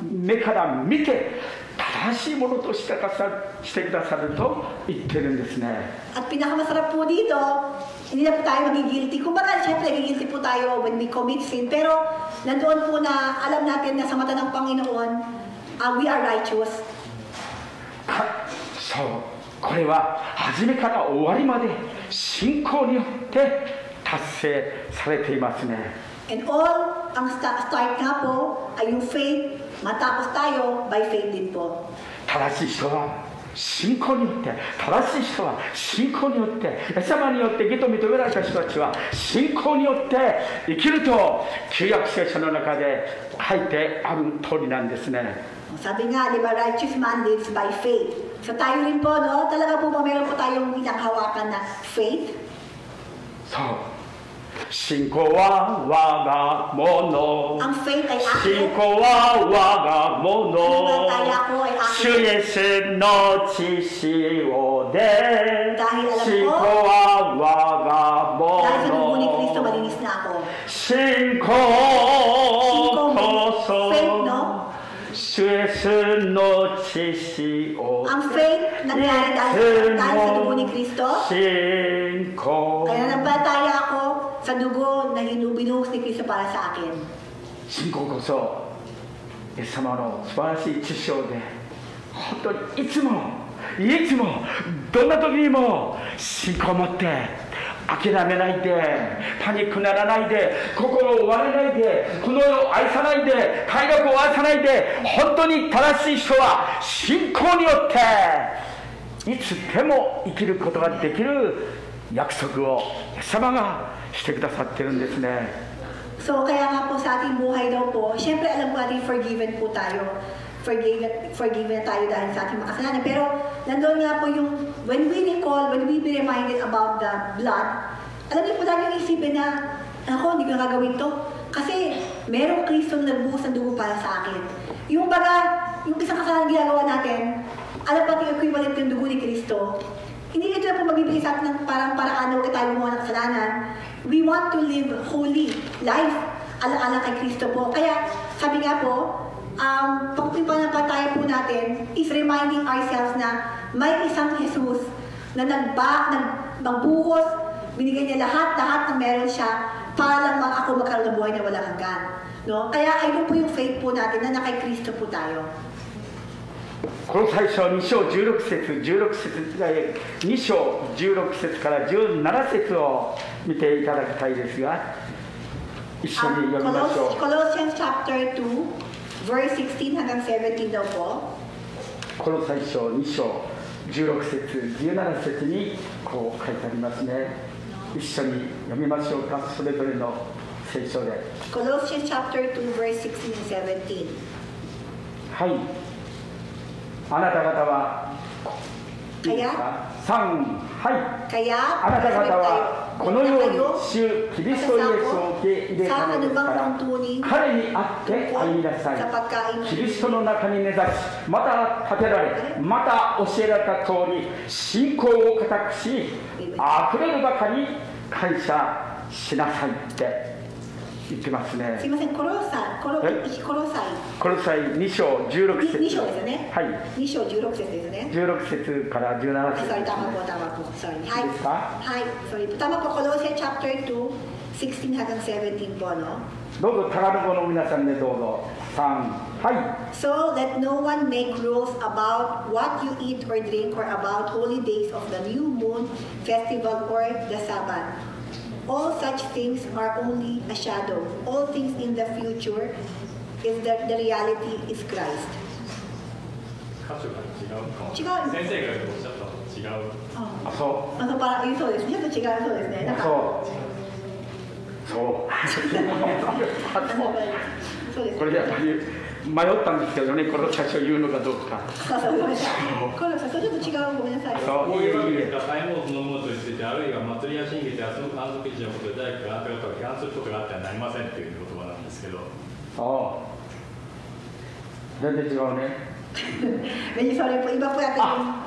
目から見て正しいものとしてくださると言ってるんですね。 At pinakamasarap po dito, hindi na po tayo magigilty. Kumbaga, syempre, nagigilty po tayo when we commit sin. Pero, nandoon po na alam natin na sa mata ng Panginoon, we are righteous. そう、これは初めから終わりまで信仰によって達成されていますね。 And all, ang start nga po ay yung faith, matapos tayo by faith din po. 正しい人は信仰によって、正しい人は信仰によって、イエス様によって義と認められた人たちは信仰によって生きると旧約聖書の中で書いてある通りなんですね。Sabi nga, di ba, righteous man lives by faith. So tayo rin po, no? Talaga po ba meron po tayong pinakahawakan na faith? そう。信仰は我がもの。 Ang faith ay 信 akin. 仰は我がもの。 Pananampalataya ko ay 主 akin. イエスの血潮で。 Dahil alam 信仰 ko, は我がも dahil sa dugo ni Kristo, の。 malinis na ako. 信仰 信仰 こ means faith, そ。 no? 主イエスの血潮。 Ang faith nangyari dahil sa dugo ni Kristo. 信仰。 Kaya nanampalataya ako sa dugo na binuhos ni Kristo para sa akin. 信仰こそイエス様の素晴らしい知性で、本当にいつもどんな時にも信仰を持って諦めないで、パニックにならないで、心を割れないで、この世を愛さないで、快楽を愛さないで、本当に正しい人は信仰によっていつでも生きることができる約束をイエス様がしてくださってるんですね。 So, kaya nga po sa ating buhay daw po, syempre alam po natin forgiven po tayo. Forgiven tayo dahil sa ating makasalanan. Pero, nandun nga po yung, when we be reminded about the blood, alam niyo po natin yung isipin na, ako, hindi ko na gagawin to. Kasi, merong Kristong nagbuhos ng dugo para sa akin. Yung isang kasalanan ginagawa natin, alam natin yung equivalent ng dugo ni Kristo. Hindi ito na po magbibigay sa atin ng parang-paraan na huwag tayo gumawa ng kasalanan. We want to live holy life ala-ala kay Kristo po. Kaya, sabi nga po, pagpipanampataya po natin is reminding ourselves na may isang Jesus na nagbuhos, binigay niya lahat ng meron siya para lang ako magkaroon ng buhay na walang hanggan. No? Kaya ayun po yung faith po natin na kay Kristo po tayo. この最初2章16節2章16節から17節を見ていただきたいですが、一緒に読みましょう。 Colossians chapter 2 verse 16 hanggang 17 daw po. この最初2章16節17節にこう書いてありますね。一緒に読みましょうか、それぞれの聖書で。 Colossians chapter 2 verse 16 and 17. はい。あなた方は、いいですか？3、はい。 Kaya, あなた方はこのように主キリストイエスを受け入れたのですから彼にあって歩みなさい。キリストの中に根ざし、また立てられ、また教えられた通り信仰を固くし、あふれるばかり感謝しなさいって言ってますね。すいません、コロサイ2章16節。2章ですよね。はい。2章16節ですね。16節から17節。Sorry, tama po. Sorry. いいですか？はい。Sorry. Tama po, Colossians chapter 2, 16 hanggang 17 po, no? どうぞ、タガロ語の皆さんでどうぞ。3、はい。 So let no one make rules about what you eat or drink or about holy days of the new moon, festival, or the Sabbath. All such things are only a shadow. All things in the future is that the reality is Christ. 箇所が違うかも。違う。先生がおっしゃったのと違う。あ、そう。そうですね。ちょっと違うそうですね。なんかそう。そうです。これやっぱり迷ったんですけどね、この最初言うのかどうか。そうごめんなさい。これちょっと違う、ごめんなさい。そうこういうわけですが、買い物そのものとして、あるいは祭りや神月やその安息日のことで誰かがあったことを批判することがあってはなりませんっていう言葉なんですけど。ああ。全然違うね。Iba po yata yung...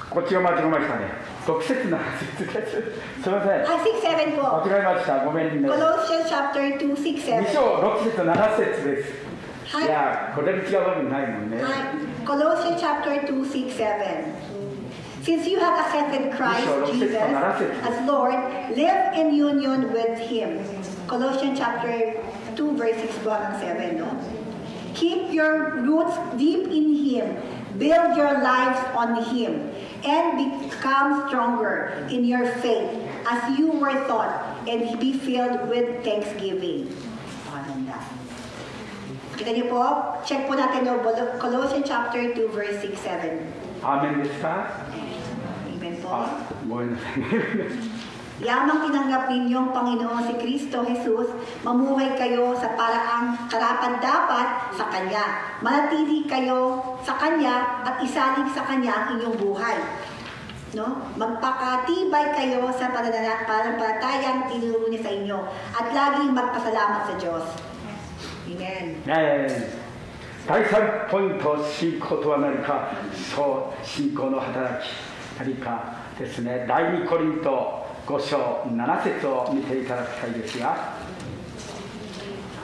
こっちが間違えましたね。6節の8節です。すみません。6、7po. 間違えました。ごめんね。 Colossians chapter 2, 6, 7. 2章6節7節です。いや、これだけ違うわけないもんね。Colossians chapter 2, 6, 7. Since you have accepted Christ Jesus as Lord, live in union with Him. Colossians chapter 2, verse 6 hanggang 7, no? Keep your roots deep in Him. Build your lives on Him. And become stronger in your faith as you were taught, and be filled with thanksgiving. Kita niyo po, check po natin yung Colossians chapter 2, verse 6-7. アーメンですか？ Amen po. あ、ごめんなさいね。 Yamang tinanggap ninyong Panginoon si Kristo Jesus, mamuhay kayo sa paraang karapat-dapat sa Kanya. Manatili kayo sa Kanya at isalig sa Kanya ang inyong buhay. No? Magpakatibay kayo sa pananampalatayang tinuro niya sa inyo at laging magpasalamat sa Diyos. Amen. 第3ポイント、信仰とは何か。そう、信仰の働き、何かですね。第2コリント5章7節を見ていただきたいですが、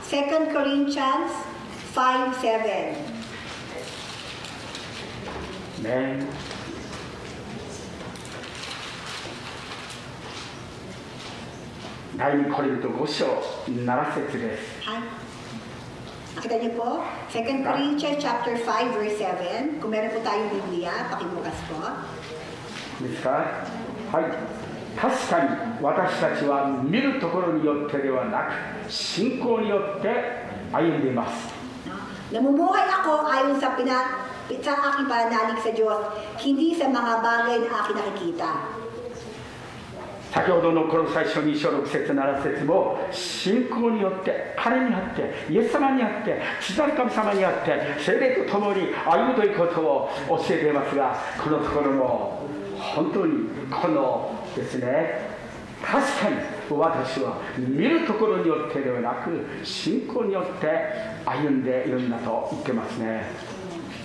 2 Corinthians 5:7. ね、第2コリント5章7節です。 Hi. Nakita niyo po, 2 Corinthians chapter 5 verse 7. Kung meron po tayong Biblia, pakibukas po. ですか？はい。確かに私たちは見るところによってではなく、信仰によって歩んでいます。 Namumuhay ako ayon sa aking pananalig sa Diyos, hindi sa mga bagay na aking nakikita. 先ほどのこの最初に章6節7節も信仰によって彼にあってイエス様にあって父なる神様にあって聖霊と共に歩むということを教えていますが、このところも本当にこのですね、確かに私は見るところによってではなく信仰によって歩んでいるんだと言ってますね。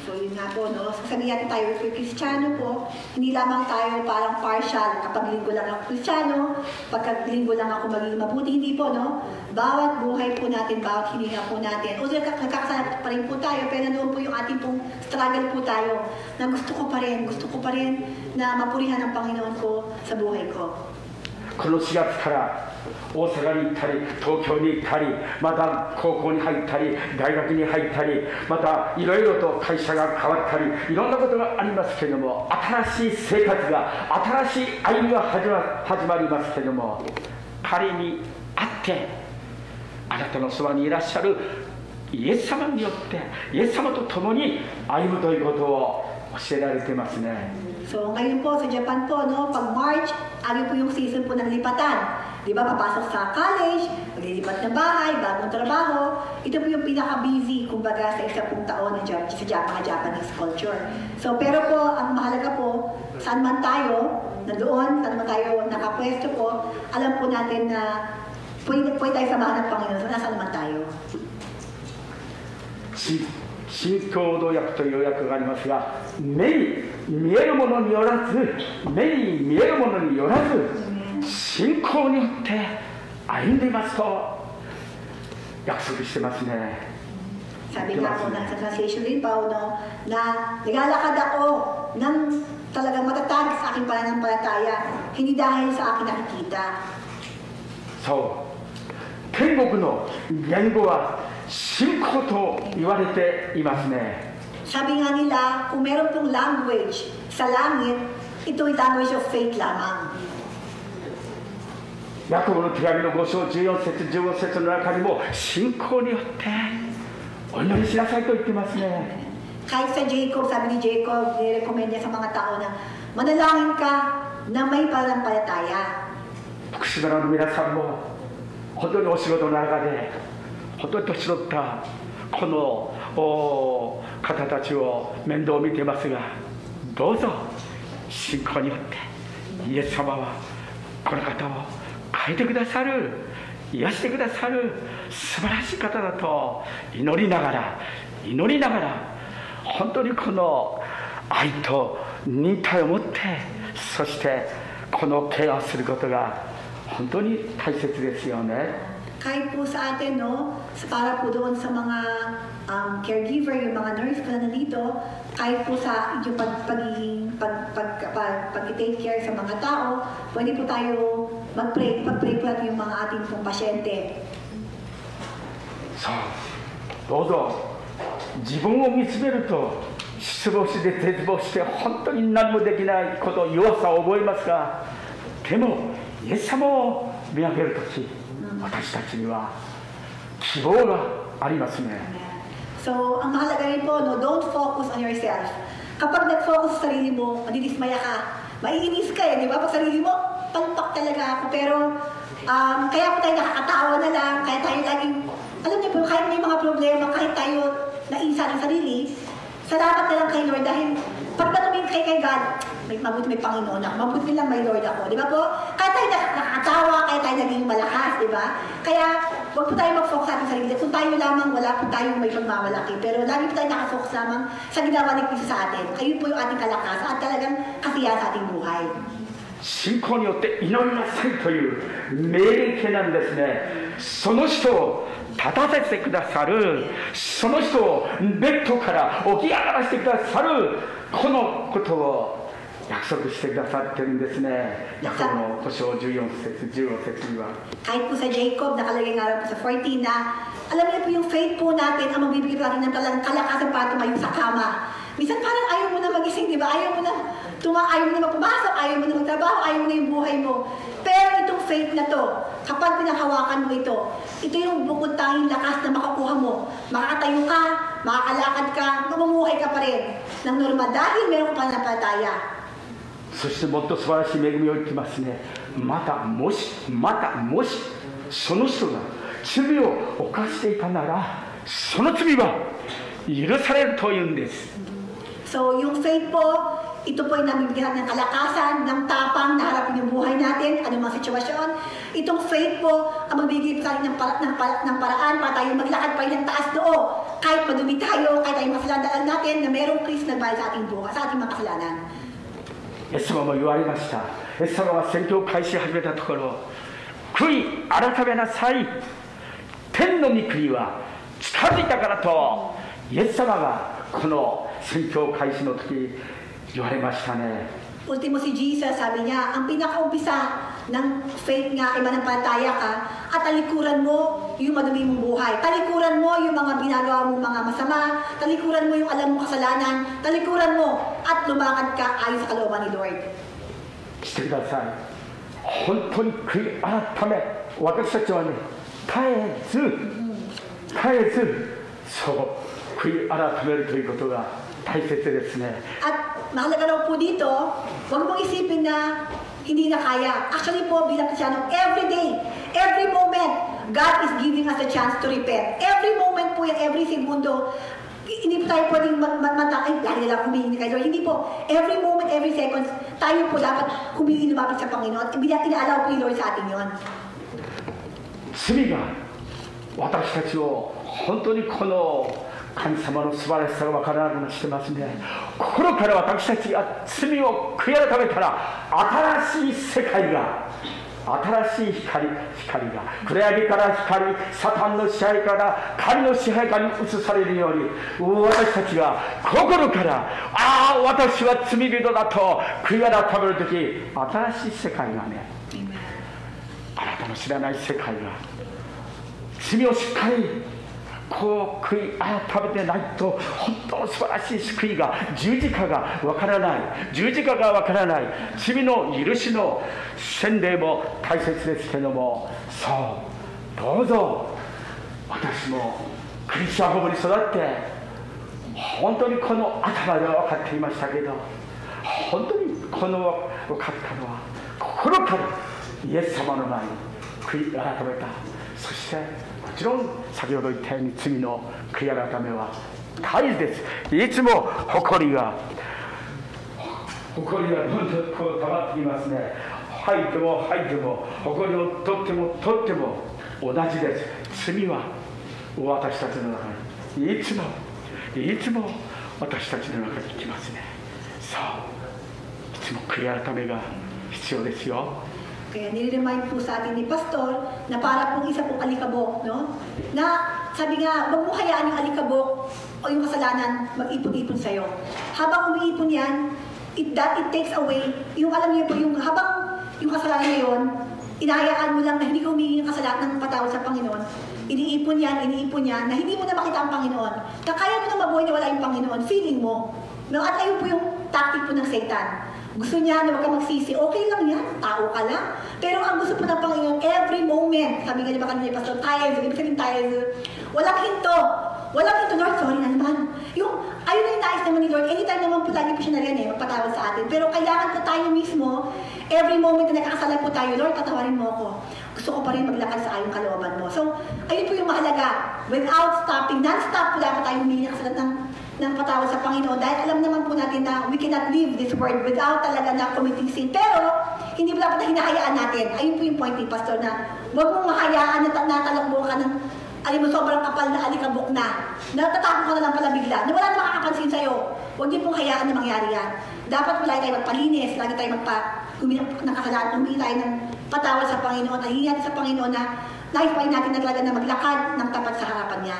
So yun nga po, no? Sasabihin natin tayo, for Kristiyano po, hindi lamang tayo parang partial, kapag linggo lang ako Kristiyano, pagka linggo lang ako magiging mabuti, hindi po, no? Bawat buhay po natin, bawat hininga po natin, o nagkakasalamat pa rin po tayo, pero nandoon po yung ating pong struggle po tayo, na gusto ko pa rin na mapurihan ang Panginoon ko sa buhay ko. この4月から大阪に行ったり東京に行ったりまた高校に入ったり大学に入ったりまたいろいろと会社が変わったりいろんなことがありますけれども新しい生活が新しい歩みが始まりますけれども彼に会ってあなたのそばにいらっしゃるイエス様によってイエス様と共に歩むということを教えられてますね。 So ngayon po sa Japan po, no, pag March, ano po yung season po ng lipatan. Di ba, papasok sa college, maglilipat ng bahay, bagong trabaho. Ito po yung pinaka-busy, kumbaga, sa isa pong taon ng mga Japanese culture. So, pero po, ang mahalaga po, saan man tayo, nandoon, saan man tayo nakapwesto po, alam po natin na pwede tayo samahan ng Panginoon, so nasaan man tayo. 信教の訳という訳がありますが、目に見えるものによらず、目に見えるものによらず、信仰によって歩んでいますと約束してますね。 Sabi nga po sa translation rin pa, no, na naglalakad ako ng talagang matatag sa aking pananampalataya, hindi dahil sa aking nakikita. そう、天国の言語は信仰と言われていますね。 Sabi nga nila, kung meron pong language sa langit, ito ay language of faith lamang. ヤコブの手紙の5章14節15節の中にも信仰によってお祈りしなさいと言ってますね。 Kahit sa Jacob, sabi ni Jacob, nirecommend niya sa mga tao na manalangin ka na may pananampalataya. 福祉棚の皆さんも本当にお仕事の中で本当に年取ったこの方たちを面倒を見ていますが、どうぞ信仰によってイエス様はこの方を変えてくださる、癒してくださる素晴らしい方だと祈りながら本当にこの愛と忍耐を持って、そしてこのケアをすることが本当に大切ですよね。 Kahit po sa atin, no, para po doon sa mga caregiver, yung mga nurse po na nandito, kahit po sa yung pag-take care sa mga tao, pwede po tayo mag-pray po natin yung mga ating pong pasyente. そう、どうぞ自分を見つめると失望して絶望して本当に何もできないこと、弱さを覚えますが、でもイエス様を見上げるとき、私たちには希望がありますね。So, ang mahalaga rin po, no, don't focus on yourself. Kapag nag-focus sa sarili mo, madidismaya ka, maiinis ka di ba? Pag sarili mo, palpak talaga ako. Pero, kaya po tayo nakakatawa na lang, kaya tayo laging, alam niyo po, kahit may mga problema, kahit tayo naisa ng sarili, salamat na lang kay Lord dahil pag natumingin kay God, mabuti may Panginoon ako, mabuti lang may Lord ako, di ba po? Kaya tayo nakakatawa, kaya tayo naging malakas, di ba? Kaya, huwag po tayo mag-focus sa ating sarili. Kung tayo lamang, wala po tayong may pagmamalaki. Pero lagi po tayo nakafocus lamang sa ginawa ni Cristo sa atin. Ayun po yung ating kalakasan at talagang kasiyahan sa ating buhay. 信仰によって祈りなさいという命令形なんですね。その人を立たせてくださる、その人をベッドから起き上がらせてくださる、このことを約束してくださってるんですね。ヤコブの5章14節15節には。Kahit po sa Jacob, nakalagay nga po sa 14 na, alam niyo po yung faith po natin ang magbibigay natin ng talagang kalakasan para tumayo sa kama. Minsan parang ayaw mo na magising, di ba? Ayaw mo na ayaw mo na magpumasok, ayaw mo na magtrabaho, ayaw mo na yung buhay mo. Pero itong faith na to, kapag pinahawakan mo ito yung bukod tanging lakas na makukuha mo. Makakatayo ka, makakalakad ka, mamumuhay ka pa rin ng normal dahil meron ka pananampalataya. そしてもっと素晴らしい恵みを言ってますね。またもしその人が罪を犯していたならその罪は許されるというんです。 So yung faith po, ito po ay namibigyan ng kalakasan, ng tapang na harapin yung buhay natin, anumang sitwasyon. Itong faith po ang magbibigay sa atin ng paraan para tayo maglakad pa rin ng taas noo. Kahit madumi tayo, kahit tayo makasalanan natin na merong Kristo nagbayad sa ating buhay, sa ating mga kasalanan. イエス様も言われました。イエス様が宣教を開始始めたところ、悔い改めなさい、天の御国は近づいたからとイエス様がこの宣教開始の時言われましたね。 Ultimo si Jesus, sabi niya, ang pinakaumpisa ng faith nga ay manampalataya ka at talikuran mo yung madumi mong buhay. Talikuran mo yung mga ginagawa mong mga masama, talikuran mo yung alam mong kasalanan, talikuran mo at lumakad ka ayon sa kalooban ni Lord. してください。本当に悔い改め、私たちはね、絶えずそう悔い改めるということが大切ですね。 At mahalaga raw po dito, huwag mong isipin na hindi na kaya. Actually po, bilang Kristiyanong, every day, every moment, God is giving us a chance to repent. Every moment po yan, every segundo, hindi po tayo pwedeng ay, lagi na lang humingi kay Lord. Hindi po, every moment, every second, tayo po dapat humingi lumapit sa Panginoon. Inaalaw po ni Lord sa atin yun. 罪が私たちを本当にこの神様の素晴らしさが分からなくしてますね。心から私たちが罪を悔い改めたら新しい世界が、新しい光が暗闇から光、サタンの支配から神の支配下に移されるように、私たちが心から私は罪人だと悔い改めるとき、新しい世界がね、あなたの知らない世界が、罪をしっかりこう悔い改めてないと本当素晴らしい救いが、十字架がわからない、十字架がわからない、罪の許しの洗礼も大切ですけども、そうどうぞ私もクリスチャンホームに育って本当にこの頭では分かっていましたけど、本当にこの分かったのは心からイエス様の前に悔い改めた。そしてもちろん先ほど言ったように罪の悔い改めは大事です。いつも誇りがどんどんこう溜まってきますね。吐いても誇りを取っても同じです。罪は私たちの中にいつも私たちの中に来ますね。そういつも悔い改めが必要ですよ。 Kaya nire-remind po sa atin ni Pastor na para pong isa pong alikabok, no? Na sabi nga, wag mo hayaan yung alikabok o yung kasalanan mag-ipon-ipon sa'yo. Habang umiipon yan, it takes away, yung alam niyo po, yung habang yung kasalanan na yun, inahayaan mo lang na hindi ka humingi ng kasalanan ng patawad sa Panginoon. Iniipon yan, na hindi mo na makita ang Panginoon. Na kaya mo na mabuhay na wala yung Panginoon, feeling mo. No? At ayun po yung tactic po ng Satan. Gusto niya na wag ka magsisi, okay lang yan, tao ka lang. Pero ang gusto po ng Panginoon, every moment, sabi nga niya ba kanina, Pastor, ibig sabihin tayo, walang hinto. walang ito, Lord, sorry na naman. Ayun yung nais naman ni Lord, anytime naman po lagi po siya na rin magpatawad sa atin. Pero kailangan po tayo mismo, every moment na nagkakasalan po tayo, Lord, patawarin mo ako. Gusto ko pa rin maglakad sa ayong kalooban mo. So, ayun po yung mahalaga. Without stopping, non-stop po dapat tayo humingi ng patawad sa Panginoon. Dahil alam naman po natin na we cannot live this world without talaga na committing sin. Pero, hindi po dapat na hinahayaan natin. Ayun po yung point ni Pastor na huwag mong mahayaan na natalakbo ka ng alim mo sobrang kapal na alikabok na. Natatakot ka na lang pala bigla. Na wala na makakapansin sa'yo. Huwag niyo pong hayaan na mangyari yan. Dapat lagi tayo magpalinis, lagi tayo humingi ng kasalanan, humingi tayo ng patawad sa Panginoon, at hingi natin sa Panginoon na naipain natin na talaga na maglakad ng tapat sa harapan niya.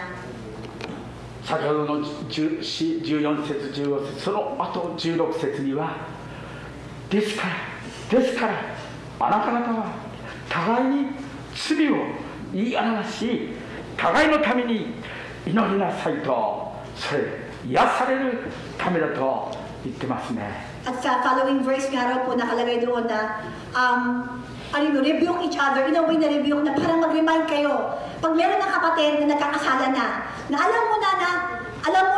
先ほどの14節15節その後16節にはですからあなた方は互いに罪を言い表し互いのために祈りなさいとそれ癒されるためだと言ってますね。 At sa following verse nga raw po nakalagay doon na rebuke each other, in a way na rebuke na parang mag-remind kayo. Pag meron ng kapatid na nagkakasala na alam mo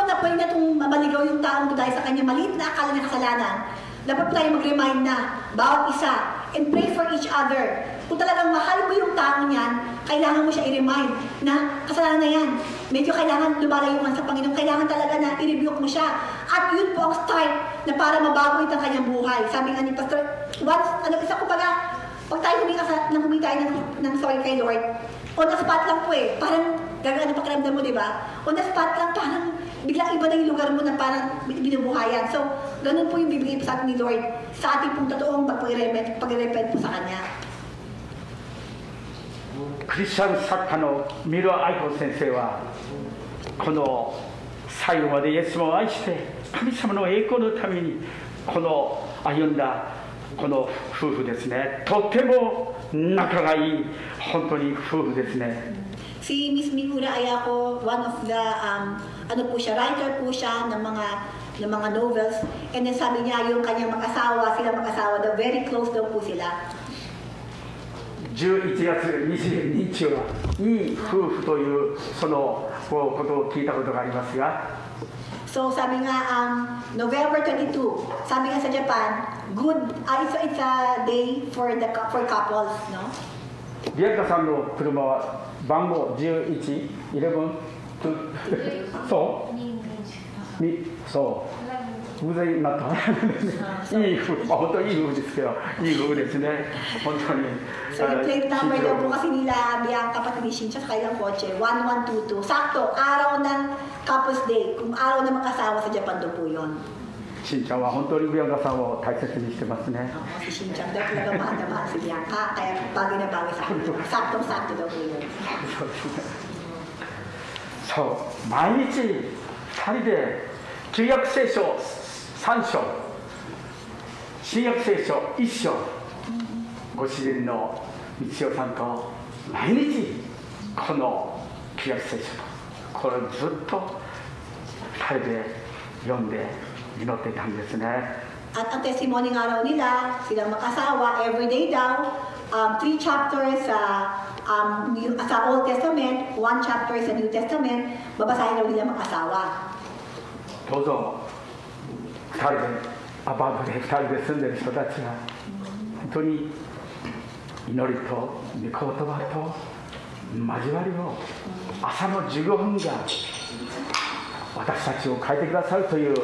na pwede na itong mamaligaw yung taong dahil sa kanya maliit na akala ng kasalanan, dapat po tayo mag-remind na bawat isa and pray for each other. Kung talagang mahal mo yung taong yan, kailangan mo siya i-remind na kasalanan na yan. Medyo kailangan lumalayuan sa Panginoon. Kailangan talaga na i-rebuke mo siya. At yun po ang start na para mabago ito ang kanyang buhay. Sabi nga ni Pastor, pag tayo humingi tayo ng sorry kay Lord, on the spot lang po parang gagaan ang pakiramdam mo, di ba? On the spot lang, parang biglang iba na yung lugar mo na parang binubuhayan. So, ganun po yung bibigay po sa atin ni Lord sa ating pong totoong pag-repent po sa Kanya. クリスチャン作家のミル・アイコ先生はこの最後までイエス様を愛して神様の栄光のためにこの歩んだこの夫婦ですね、とても仲がいい本当に夫婦ですね。 Si Miss Miura Ayako, one of the writer po siya ng mga novels, and then sabi niya yung kanyang mag-asawa, the very close daw po sila. 11月22日はいい夫婦というそのことを聞いたことがありますが、 So sabi nga November 22, sabi nga sa Japan, it's a day for couples, no? リアカさんの車は番号11、11そう偶然になったいい夫婦、本当にいい夫婦ですけど、いい夫婦ですね、本当に。 So yung plate number daw po kasi nila Bianca pati ni Shincha sa kailang kotse, 1122. Sakto, araw ng couples day, kung araw ng mag-asawa sa Japan daw po yun. しんちゃんは本当にビアンカさんを大切にしてますね。 Si Shincha daw talaga mahal na mahal si Bianca, kaya bagay na bagay sa kanya. Saktong-sakto daw po yun. そう、毎日2人で旧約聖書3章、新約聖書1章、ご主人の道夫さんと毎日この旧約聖書これをずっと2人で読んで祈っていたんですね。 At ang testimony nga raw nila, silang mag-asawa, everyday daw, 3 chapters sa Old Testament, 1 chapter sa New Testament, babasahin daw nila mag-asawa. どうぞ2人でアパートで2人で住んでる人たちが本当に祈りと御言葉と交わりを朝の15分が私たちを変えてくださるという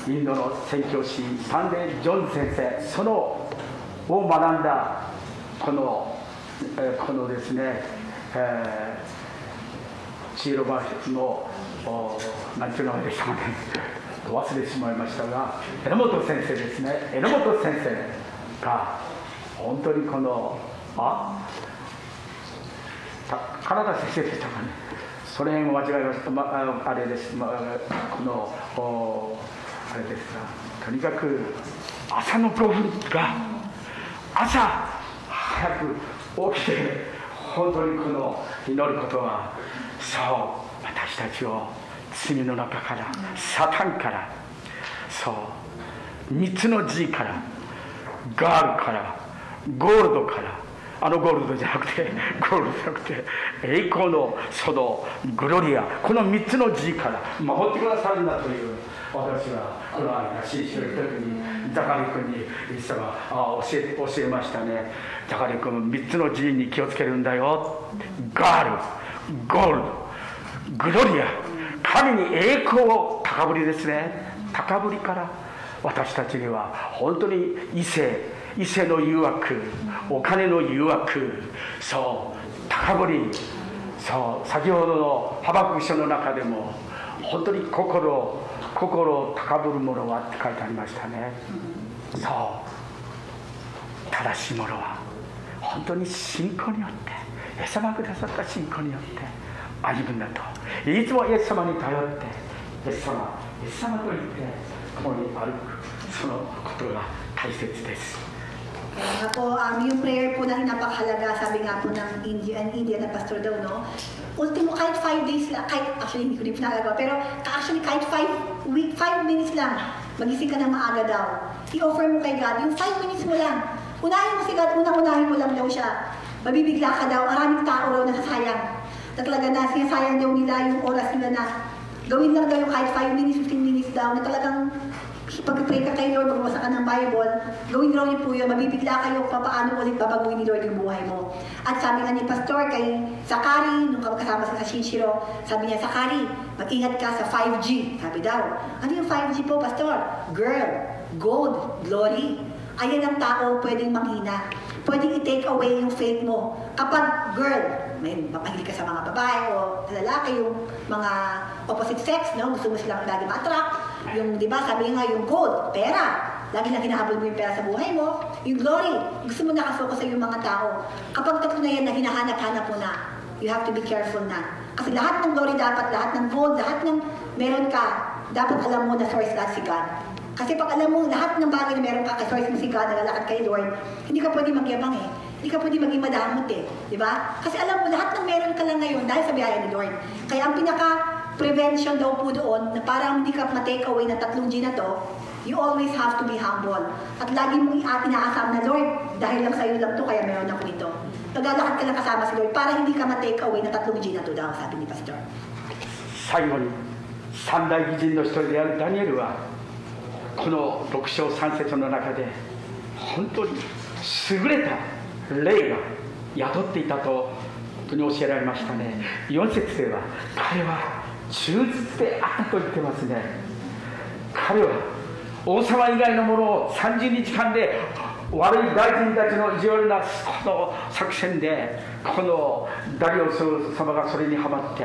インドの宣教師サンデー・ジョーンズ先生そのを学んだこのですね、チーロバーの何ていう名前でしたかね忘れてしまいましたが榎本先生ですね榎本先生が本当にこの金田先生でしたかねそれも間違えました、あれです、このあれですがとにかく朝の5分が朝早く起きて本当にこの祈ることはそう私たちを罪の中からサタンからそう3つの G からガールからゴールドからゴールドじゃなくて栄光のそのグロリア、この3つの字から守ってくださるんだという、私はこの間信じている時にザカリ君にイエス様教えましたね。ザカリ君、3つの字に気をつけるんだよ。ガール、ゴールド、グロリア、神に栄光を、高ぶりですね。高ぶりから私たちには本当に異性の誘惑、お金の誘惑、そう高ぶり、そう先ほどのハバクク書の中でも本当に心を高ぶるものはって書いてありましたね。そう正しいものは本当に信仰によって、イエス様がくださった信仰によって歩むんだと。いつもイエス様に頼って、イエス様と言って共に歩く、そのことが大切です。Kaya nga po, yung prayer po na napakahalaga, sabi nga po ng India na pastor daw, no? Ultimo, kahit 5 days lang, actually hindi ko rin pinagagawa, pero actually kahit 5 minutes lang, magising ka na maaga daw. I-offer mo kay God, yung 5 minutes mo lang. Unahin mo si God, unahin mo lang daw siya. Mabibigla ka daw, maraming tao raw nasasayang. Na talaga na sinasayang daw nila yung oras nila na gawin lang daw yung kahit 5 minutes, 15 minutes daw, na talagang pag-pray ka kay Lord, magbasa ka ng Bible, gawin raw niyo po yun, mabibigla kayo paano ulit babaguhin ni Lord yung buhay mo. At sabi nga ni Pastor kay Zakari, nung kasama sa Shinshiro, sabi niya, Zakari, mag-ingat ka sa 5G. Sabi daw, ano yung 5G po, Pastor? Girl, gold, glory. Ayan ang tao pwedeng manghina. Pwedeng i-take away yung faith mo. Kapag girl, may mapahilig ka sa mga babae o lalaki, yung mga opposite sex, no? Gusto mo silang lagi ma-attract. Yung, di ba, sabi nga, yung gold, pera. Lagi lang hinahabol mo yung pera sa buhay mo. Yung glory, gusto mo nakafocus sa yung mga tao. Kapag tatlo na yan na hinahanap-hanap mo na, you have to be careful na. Kasi lahat ng glory dapat, lahat ng gold, lahat ng meron ka, dapat alam mo na source lahat si God. Kasi pag alam mo lahat ng bagay na meron ka, source mo si God, nalalakad kay Lord, hindi ka pwede magyabang eh. Hindi ka pwede maging madamot eh. Di ba? Kasi alam mo, lahat ng meron ka lang ngayon dahil sa biyaya ni Lord. Kaya ang pinaka-prevention daw po doon, na parang hindi ka ma-take away ng 3G na to, you always have to be humble. At lagi mong inaasam na, Lord, dahil lang sa'yo lang to, kaya meron ako nito. Naglalakad ka lang kasama si Lord para hindi ka ma-take away ng 3G na to daw, sabi ni Pastor. 最後に三大義人の一人であるダニエルはこの6章3節の中で本当に優れた霊が宿っていたと本当に教えられましたね。4節では彼は忠実であったと言ってますね。彼は王様以外のものを30日間で悪い大臣たちの意地悪なこの作戦でこのダリオス様がそれにはまって、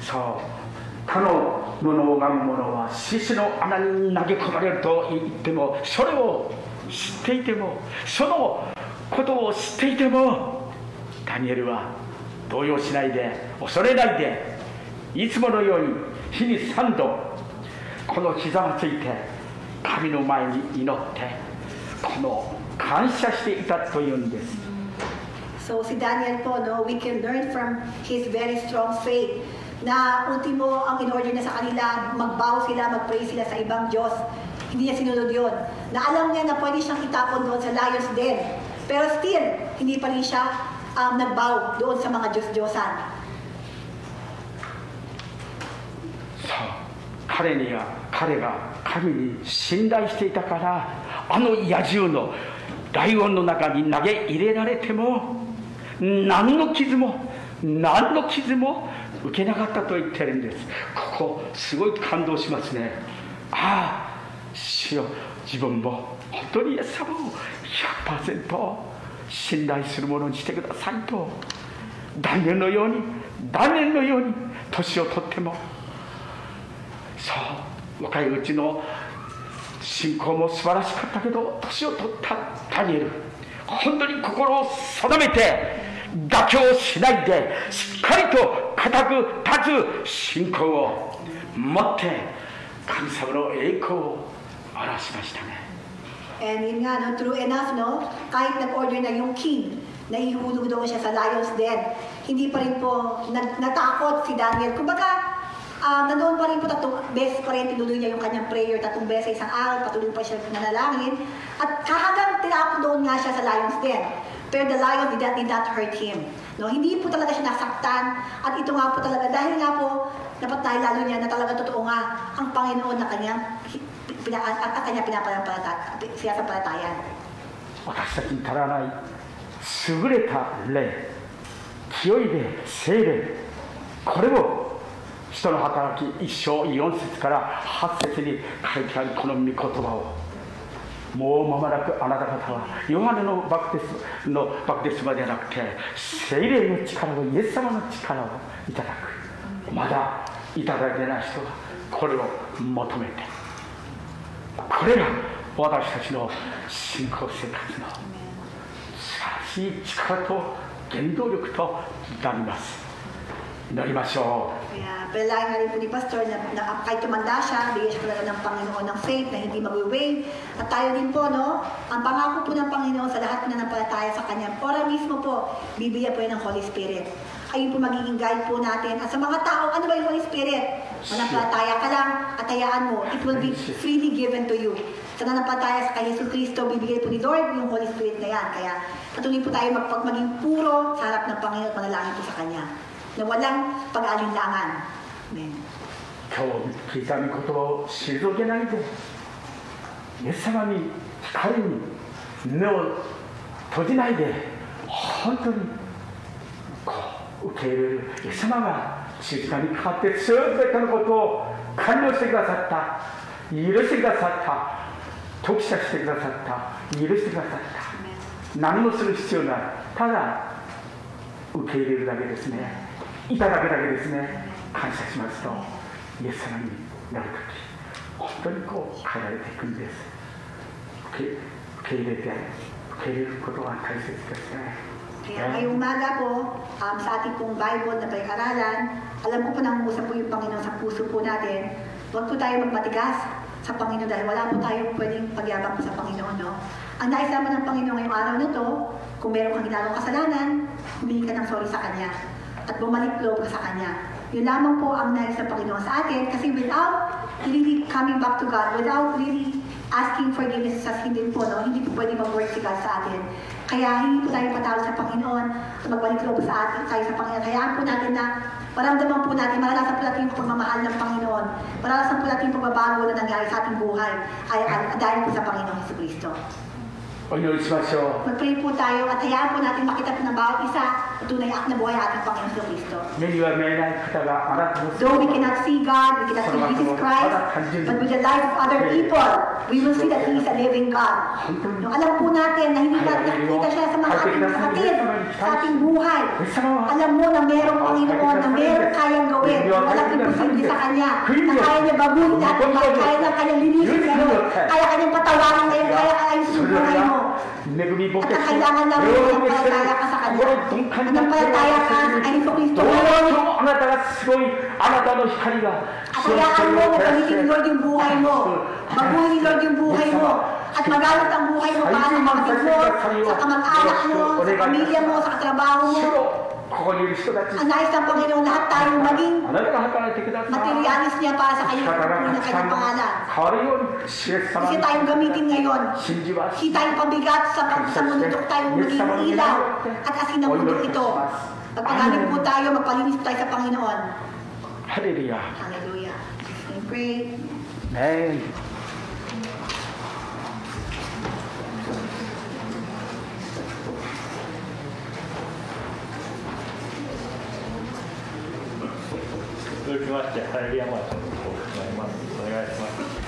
そう他のものを拝む者は獅子の穴に投げ込まれると言っても、それを知っていても、そのことを知っていても、ダニエルは動揺しないで、恐れないで、いつものように日に3度このひざまついて神の前に祈ってこの感謝していたというんです。 So si Daniel po, no, we can learn from his very strong faith na ultimo ang in-order na sa kanila, mag-bow sila, mag-pray sila sa ibang Diyos. Hindi niya sinunod yun. Na alam niya na pwede siyang itapon doon sa lion's den. Pero still, hindi pa rin siya nag-bow doon sa mga Diyos-Diyosan. 彼が神に信頼していたから、あの野獣のライオンの中に投げ入れられても何の傷も受けなかったと言ってるんです。ここすごい感動しますね。ああ、主よ、自分も本当にイエス様を 100% 信頼するものにしてくださいと、ダニエルのように年を取っても、そう若いうちの信仰も素晴らしかったけど、年を取ったダニエル、本当に心を定めて妥協しないで、しっかりと固く立つ信仰を持って神様の栄光を表しましたね。 And yun nga, no, true enough, no, kahit nag-order na yung king na ihulog doon siya sa lion's den, hindi pa rin po natakot si Daniel. Kumbaga, nandoon pa rin po 3 beses pa rin tinuloy niya yung kanyang prayer, 3 beses sa isang araw, patuloy pa siya nanalangin. At hanggang tinapon doon nga siya sa lion's den. Pero the lion did not hurt him. No, hindi po talaga siya nasaktan. At ito nga po talaga, dahil nga po, napatnahil niya na talaga totoo nga ang Panginoon na kanyang pinapalataya. 私たちに足らない優れた霊、清い霊、聖霊、これを使徒の働き1章4節から8節に書いてあるこの御言葉を、もう間もなくあなた方はヨハネのバプテスマではなくて聖霊の力を、イエス様の力をいただく。まだいただいてない人はこれを求めて、これが私たちの信仰生活の素晴らしい力と原動力となります。祈りましょう。 Kaya palayan nga rin po ni Pastor na kahit tumanda siya, bigyan siya talaga ng Panginoon ng faith na hindi mag-wave. At tayo din po, no, ang pangako po ng Panginoon sa lahat na nanampalataya sa Kanya, ora mismo po, bibigyan po yan ng Holy Spirit. Ayun po magiging guide po natin. At sa mga tao, ano ba yung Holy Spirit? Manampalataya ka lang at hayaan mo, it will be freely given to you. Sa nanampalataya sa kay Jesus Cristo, bibigyan po ni Lord yung Holy Spirit na yan. Kaya patuloy po tayo maging puro sa harap ng Panginoon at manalangin po sa Kanya, na walang pag-alinlangan. Amen. 今日聞いた御言葉を退けないで、イエス様に光に目を閉じないで、本当にこう受け入れるイエス様が十字架にかかって全てのことを完了してくださった、許してくださった、得者してくださった、許してくださった。何もする必要ない。ただ受け入れるだけですね。いただくだけですね。感謝しますと、イエス様になるとき、本当にこう変えられていくんです。受け入れることが大切ですね。 Kaya ngayong umaga po, sa ating pong Bible na pag-aralan, alam ko po nangungusap po yung Panginoon sa puso po natin. Huwag po tayo magmatigas sa Panginoon dahil wala po tayong pwedeng pagyabang sa Panginoon. No? Ang nais naman ng Panginoon ngayong araw na to, kung meron kang ginagawang kasalanan, humingi ka ng sorry sa Kanya at bumalik loob ka sa Kanya. Yun lamang po ang nais ng Panginoon sa atin, kasi without really coming back to God, without really asking forgiveness sa sin din po, no? Hindi po pwede mag-work si God sa atin. Kaya hindi po tayo patawad sa Panginoon at magbalik loob sa atin, tayo sa Panginoon. Hayaan po natin na maramdaman po natin, maranasan po natin yung pagmamahal ng Panginoon, maranasan po natin yung pagbabago na nangyari sa ating buhay dahil po sa Panginoon Jesucristo. お祈りしましょう。 Mag-pray po tayo at hayaan po natin makita po ng bawat isa at tunay na buhay ating Panginoon Jesucristo. 目には見えない方があなたの Though we cannot see God, we cannot see Jesus Christ, but with the life of other people, we will see that He is a living God. No, alam po natin na hindi natin nakikita siya sa mga ating kapatid, sa ating buhay. Alam mo na merong Panginoon, na merong kayang gawin, walang imposible sa Kanya, na kaya niya baguhin lahat ng mga, kaya niya kanyang linisin ngayon, kaya kanyang patawarin ngayon, kaya ayusin yung buhay mo. At ang kailangan lang mo, nanampalataya ka sa Kanya. Nanampalataya ka kay Jesucristo. あなたがすごい、あなたの光が At hayaan mo, gamitin ni Lord yung buhay mo. Baguhin ni Lord yung buhay mo. At magamit ang buhay mo para sa kapatid mo, sa kamag-anak mo, sa pamilya mo, sa katrabaho mo. ここにいる人たち、 Ang nais ng Panginoon, lahat tayo maging あなたが働いてください。 materialis niya para sa kanyang pagpupunin ng kanyang pangalan. 変わるように、イエス様 Kasi に tayong gamitin ngayon. 信じます。 Hindi tayong pabigat sa mundok, tayong maging ilaw at asin ng mundok ito. Pagpagamit po tayo, magpalinis po tayo sa Panginoon. ハレルヤ。 Hallelujah. And pray. Amen.続きまして、ハレルヤマーチを行います。お願いします。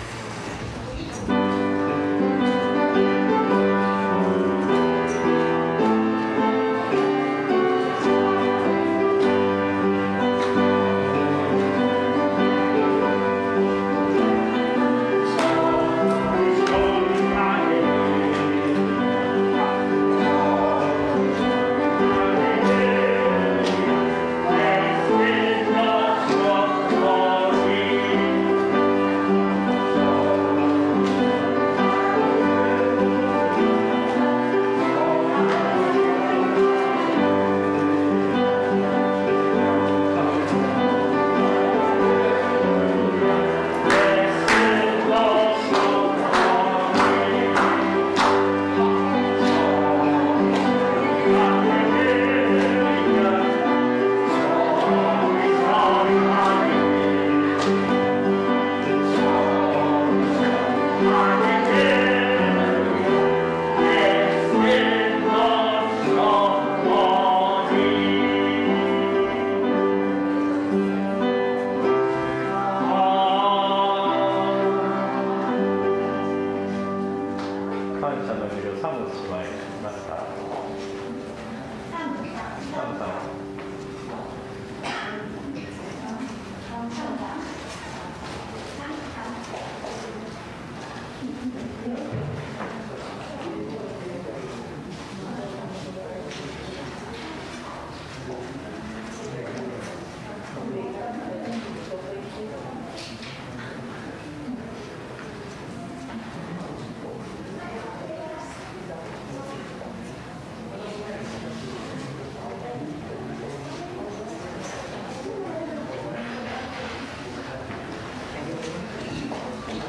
Glory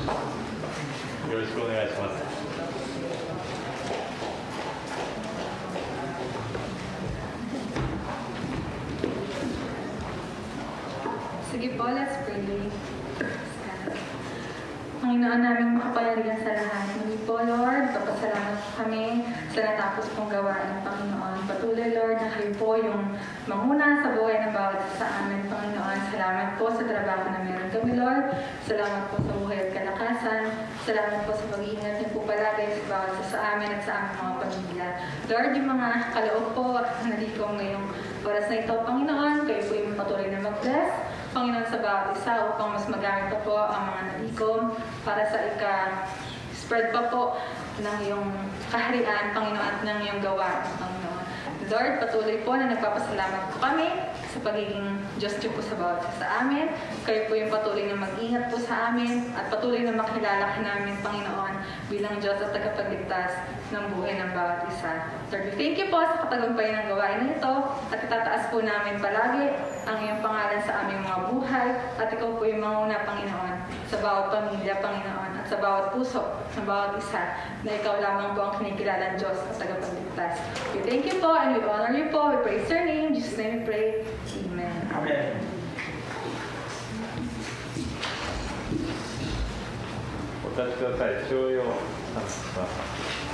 よろしくお願いします。Sige po, let's pray. Panginoon naming makapangyarihan sa lahat. Muli po, Lord, papasalamat kami sa natapos pong gawain ng Panginoon. Patuloy, Lord, na kayo po yung manguna sa buhay ng bawat sa amin, Panginoon. Salamat po sa trabaho na meron kami, Lord. Salamat po sa buhay at kalakasan. Salamat po sa pag-iingat niyo po palagi sa bawat sa amin at sa aming mga pamilya. Lord, yung mga kaloob po na likom ngayong oras na ito, Panginoon, kayo po yung patuloy na mag-bless. Panginoon, sa bawat isa upang mas magamit pa po ang mga nalikom para sa spread pa po ng iyong kaharian, Panginoon, at ng iyong gawain, Panginoon. Lord, patuloy po na nagpapasalamat po kami sa pagiging Diyos niyo po sa bawat isa sa amin. Kayo po yung patuloy na mag-ingat po sa amin at patuloy na makilala ka namin, Panginoon, bilang Diyos at tagapagligtas ng buhay ng bawat isa. Lord, we thank you po sa katagumpayan ng gawain na ito at itataas po namin palagi ang iyong pangalan sa aming mga buhay at ikaw po yung manguna, Panginoon, sa bawat pamilya, Panginoon, at sa bawat puso, sa bawat isa, na ikaw lamang po ang kinikilalang Diyos at tagapagligtas. We thank you po and we honor you po. We praise your name. In Jesus' name we pray. Amen. Amen. お立ちください。徴用を賛美します。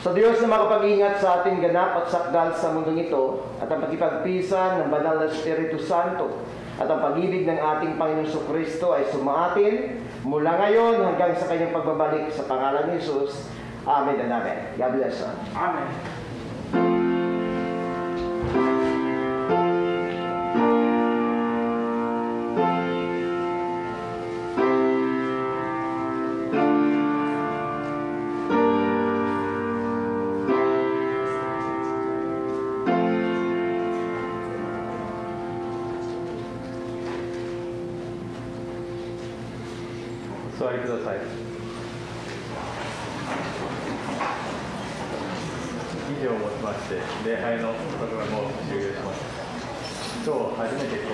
Sa Diyos na makapag-ingat sa ating ganap at sakdal sa mundong ito at ang pakipagpisan ng Banal na Espiritu Santo at ang pag-ibig ng ating Panginoon Kristo ay sumaatin mula ngayon hanggang sa kanyang pagbabalik sa pangalan ni Jesus. Amen and amen. God bless us. Amen.お座りください。以上をもちまして礼拝のプログラムを終了します。今日初めて